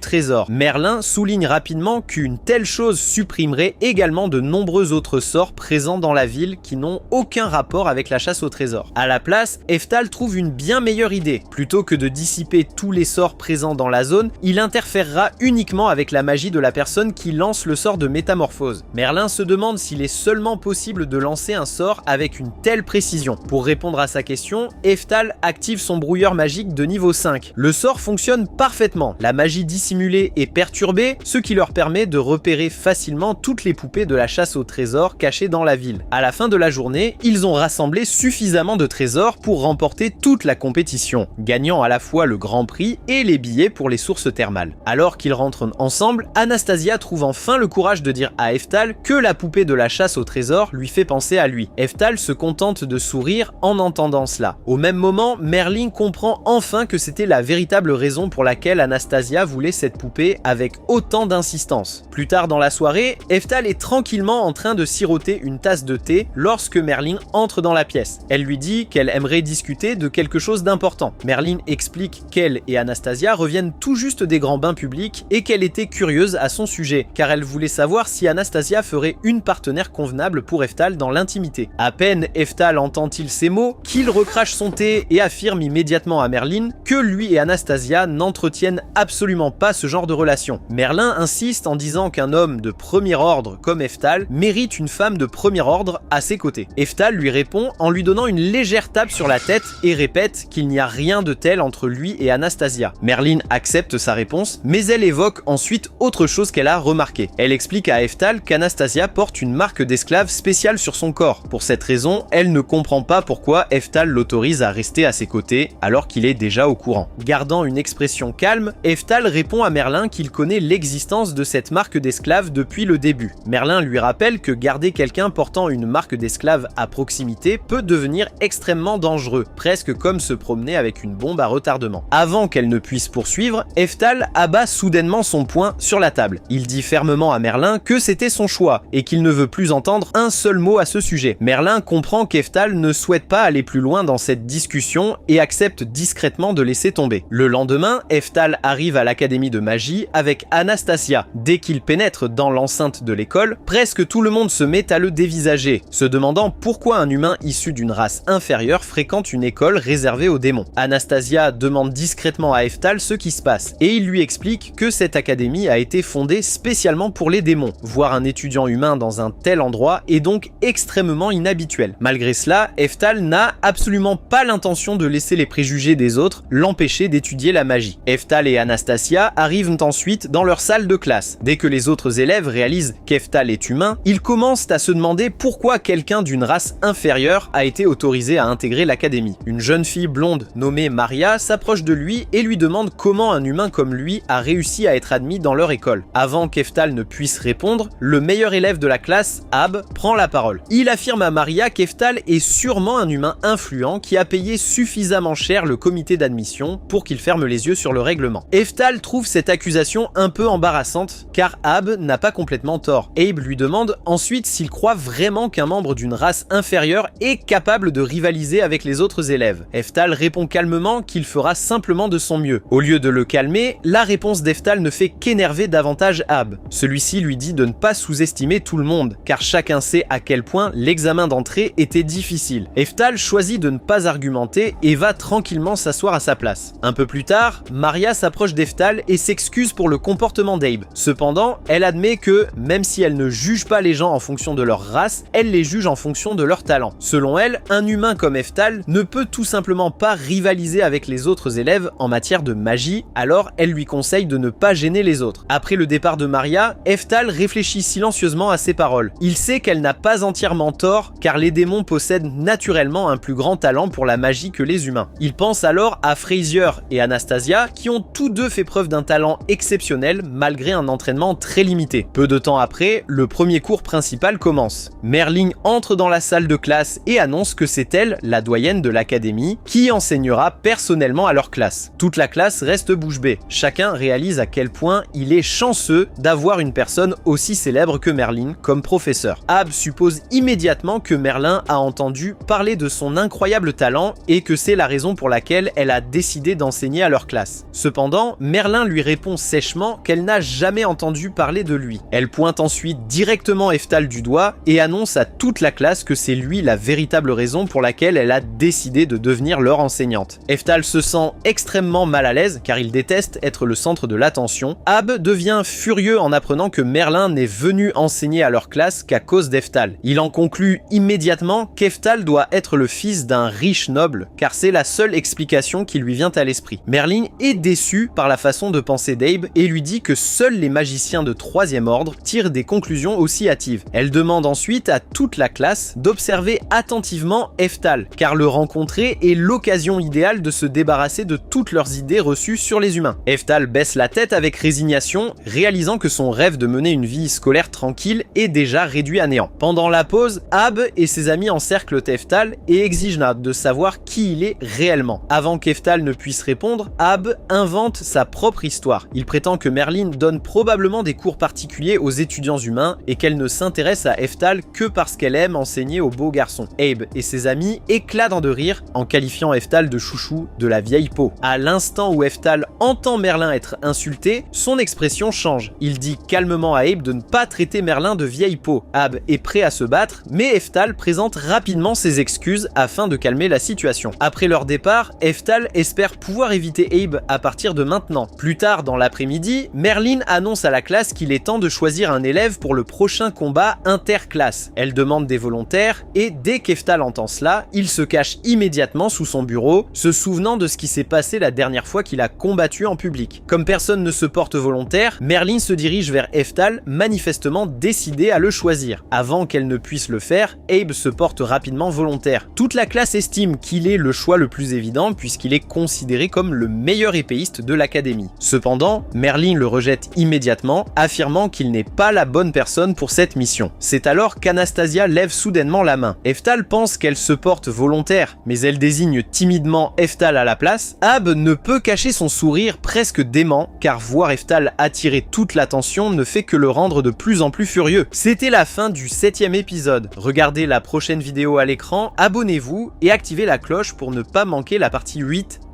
trésor. Merlin souligne rapidement qu'une telle chose supprimerait également de nombreux autres sorts présents dans la ville qui n'ont aucun rapport avec la chasse au trésor. À la place, Eftal trouve une bien meilleure idée. Plutôt que de dissiper tous les sorts présents dans la zone, il interférera uniquement avec la magie de la personne qui lance le sort de métamorphose. Merlin se demande s'il est seulement possible de lancer un sort avec une telle précision. Pour répondre à sa question, Eftal active son brouilleur magique de niveau 5. Le sort fonctionne parfaitement. La magie dissimulée est perturbée, ce qui leur permet de repérer facilement toutes les poupées de la chasse au trésor cachées dans la ville. À la fin de la journée, ils ont rassemblé suffisamment de trésors pour remporter toute la compétition, gagnant à la fois le grand prix et les billets pour les sources thermales. Alors qu'ils rentrent ensemble, Anastasia trouve enfin le courage de dire à Eftal que la poupée de la chasse au trésor lui fait penser à lui. Eftal se contente de sourire en entendant cela. Au même moment, Merlin comprend enfin que c'était la véritable raison pour laquelle Anastasia voulait cette poupée avec autant d'insistance. Plus tard dans la soirée, Eftal est tranquillement en train de siroter une tasse de thé lorsque Merlin entre dans la pièce. Elle lui dit qu'elle aimerait discuter de quelque chose d'important. Merlin explique qu'elle et Anastasia reviennent tout juste des grands bains publics et qu'elle était curieuse à son sujet, car elle voulait savoir si Anastasia ferait une partenaire convenable pour Eftal dans l'intimité. À peine Eftal entend-il ces mots qu'il recrache son thé et affirme immédiatement à Merlin que lui et Anastasia n'entretiennent absolument pas ce genre genre de relation. Merlin insiste en disant qu'un homme de premier ordre comme Eftal mérite une femme de premier ordre à ses côtés. Eftal lui répond en lui donnant une légère tape sur la tête et répète qu'il n'y a rien de tel entre lui et Anastasia. Merlin accepte sa réponse, mais elle évoque ensuite autre chose qu'elle a remarqué. Elle explique à Eftal qu'Anastasia porte une marque d'esclave spéciale sur son corps. Pour cette raison, elle ne comprend pas pourquoi Eftal l'autorise à rester à ses côtés alors qu'il est déjà au courant. Gardant une expression calme, Eftal répond à Merlin qu'il connaît l'existence de cette marque d'esclave depuis le début. Merlin lui rappelle que garder quelqu'un portant une marque d'esclave à proximité peut devenir extrêmement dangereux, presque comme se promener avec une bombe à retardement. Avant qu'elle ne puisse poursuivre, Eftal abat soudainement son poing sur la table. Il dit fermement à Merlin que c'était son choix et qu'il ne veut plus entendre un seul mot à ce sujet. Merlin comprend qu'Eftal ne souhaite pas aller plus loin dans cette discussion et accepte discrètement de laisser tomber. Le lendemain, Eftal arrive à l'académie de magie avec Anastasia. Dès qu'il pénètre dans l'enceinte de l'école, presque tout le monde se met à le dévisager, se demandant pourquoi un humain issu d'une race inférieure fréquente une école réservée aux démons. Anastasia demande discrètement à Eftal ce qui se passe et il lui explique que cette académie a été fondée spécialement pour les démons. Voir un étudiant humain dans un tel endroit est donc extrêmement inhabituel. Malgré cela, Eftal n'a absolument pas l'intention de laisser les préjugés des autres l'empêcher d'étudier la magie. Eftal et Anastasia arrivent ensuite dans leur salle de classe. Dès que les autres élèves réalisent qu'Eftal est humain, ils commencent à se demander pourquoi quelqu'un d'une race inférieure a été autorisé à intégrer l'académie. Une jeune fille blonde nommée Maria s'approche de lui et lui demande comment un humain comme lui a réussi à être admis dans leur école. Avant qu'Eftal ne puisse répondre, le meilleur élève de la classe, Ab, prend la parole. Il affirme à Maria qu'Eftal est sûrement un humain influent qui a payé suffisamment cher le comité d'admission pour qu'il ferme les yeux sur le règlement. Eftal trouve cette accusation un peu embarrassante car Ab n'a pas complètement tort. Abe lui demande ensuite s'il croit vraiment qu'un membre d'une race inférieure est capable de rivaliser avec les autres élèves. Eftal répond calmement qu'il fera simplement de son mieux. Au lieu de le calmer, la réponse d'Eftal ne fait qu'énerver davantage Ab. Celui-ci lui dit de ne pas sous-estimer tout le monde, car chacun sait à quel point l'examen d'entrée était difficile. Eftal choisit de ne pas argumenter et va tranquillement s'asseoir à sa place. Un peu plus tard, Maria s'approche d'Eftal et s'excuse pour le comportement d'Abe. Cependant, elle admet que, même si elle ne juge pas les gens en fonction de leur race, elle les juge en fonction de leur talent. Selon elle, un humain comme Eftal ne peut tout simplement pas rivaliser avec les autres élèves en matière de magie, alors elle lui conseille de ne pas gêner les autres. Après le départ de Maria, Eftal réfléchit silencieusement à ses paroles. Il sait qu'elle n'a pas entièrement tort, car les démons possèdent naturellement un plus grand talent pour la magie que les humains. Il pense alors à Frasier et Anastasia, qui ont tous deux fait preuve d'un talent exceptionnel malgré un entraînement très limité. Peu de temps après, le premier cours principal commence. Merlin entre dans la salle de classe et annonce que c'est elle, la doyenne de l'académie, qui enseignera personnellement à leur classe. Toute la classe reste bouche bée. Chacun réalise à quel point il est chanceux d'avoir une personne aussi célèbre que Merlin comme professeur. Ab suppose immédiatement que Merlin a entendu parler de son incroyable talent et que c'est la raison pour laquelle elle a décidé d'enseigner à leur classe. Cependant, Merlin lui répond sèchement qu'elle n'a jamais entendu parler de lui. Elle pointe ensuite directement Eftal du doigt et annonce à toute la classe que c'est lui la véritable raison pour laquelle elle a décidé de devenir leur enseignante. Eftal se sent extrêmement mal à l'aise car il déteste être le centre de l'attention. Ab devient furieux en apprenant que Merlin n'est venu enseigner à leur classe qu'à cause d'Eftal. Il en conclut immédiatement qu'Eftal doit être le fils d'un riche noble car c'est la seule explication qui lui vient à l'esprit. Merlin est déçu par la façon de penser d'Abe et lui dit que seuls les magiciens de 3e ordre tirent des conclusions aussi hâtives. Elle demande ensuite à toute la classe d'observer attentivement Eftal car le rencontrer est l'occasion idéale de se débarrasser de toutes leurs idées reçues sur les humains. Eftal baisse la tête avec résignation, réalisant que son rêve de mener une vie scolaire tranquille est déjà réduit à néant. Pendant la pause, Ab et ses amis encerclent Eftal et exigent de savoir qui il est réellement. Avant qu'Eftal ne puisse répondre, Ab invente sa propre histoire. Il prétend que Merlin donne probablement des cours particuliers aux étudiants humains et qu'elle ne s'intéresse à Eftal que parce qu'elle aime enseigner aux beaux garçons. Abe et ses amis éclatent de rire en qualifiant Eftal de chouchou de la vieille peau. À l'instant où Eftal entend Merlin être insulté, son expression change. Il dit calmement à Abe de ne pas traiter Merlin de vieille peau. Ab est prêt à se battre, mais Eftal présente rapidement ses excuses afin de calmer la situation. Après leur départ, Eftal espère pouvoir éviter Abe à partir de maintenant. Plus tard dans Dans l'après-midi, Merlin annonce à la classe qu'il est temps de choisir un élève pour le prochain combat interclasse. Elle demande des volontaires et dès qu'Eftal entend cela, il se cache immédiatement sous son bureau, se souvenant de ce qui s'est passé la dernière fois qu'il a combattu en public. Comme personne ne se porte volontaire, Merlin se dirige vers Eftal, manifestement décidé à le choisir. Avant qu'elle ne puisse le faire, Abe se porte rapidement volontaire. Toute la classe estime qu'il est le choix le plus évident puisqu'il est considéré comme le meilleur épéiste de l'académie. Cependant, Merlin le rejette immédiatement, affirmant qu'il n'est pas la bonne personne pour cette mission. C'est alors qu'Anastasia lève soudainement la main. Eftal pense qu'elle se porte volontaire, mais elle désigne timidement Eftal à la place. Abe ne peut cacher son sourire presque dément, car voir Eftal attirer toute l'attention ne fait que le rendre de plus en plus furieux. C'était la fin du 7e épisode. Regardez la prochaine vidéo à l'écran, abonnez-vous et activez la cloche pour ne pas manquer la partie 8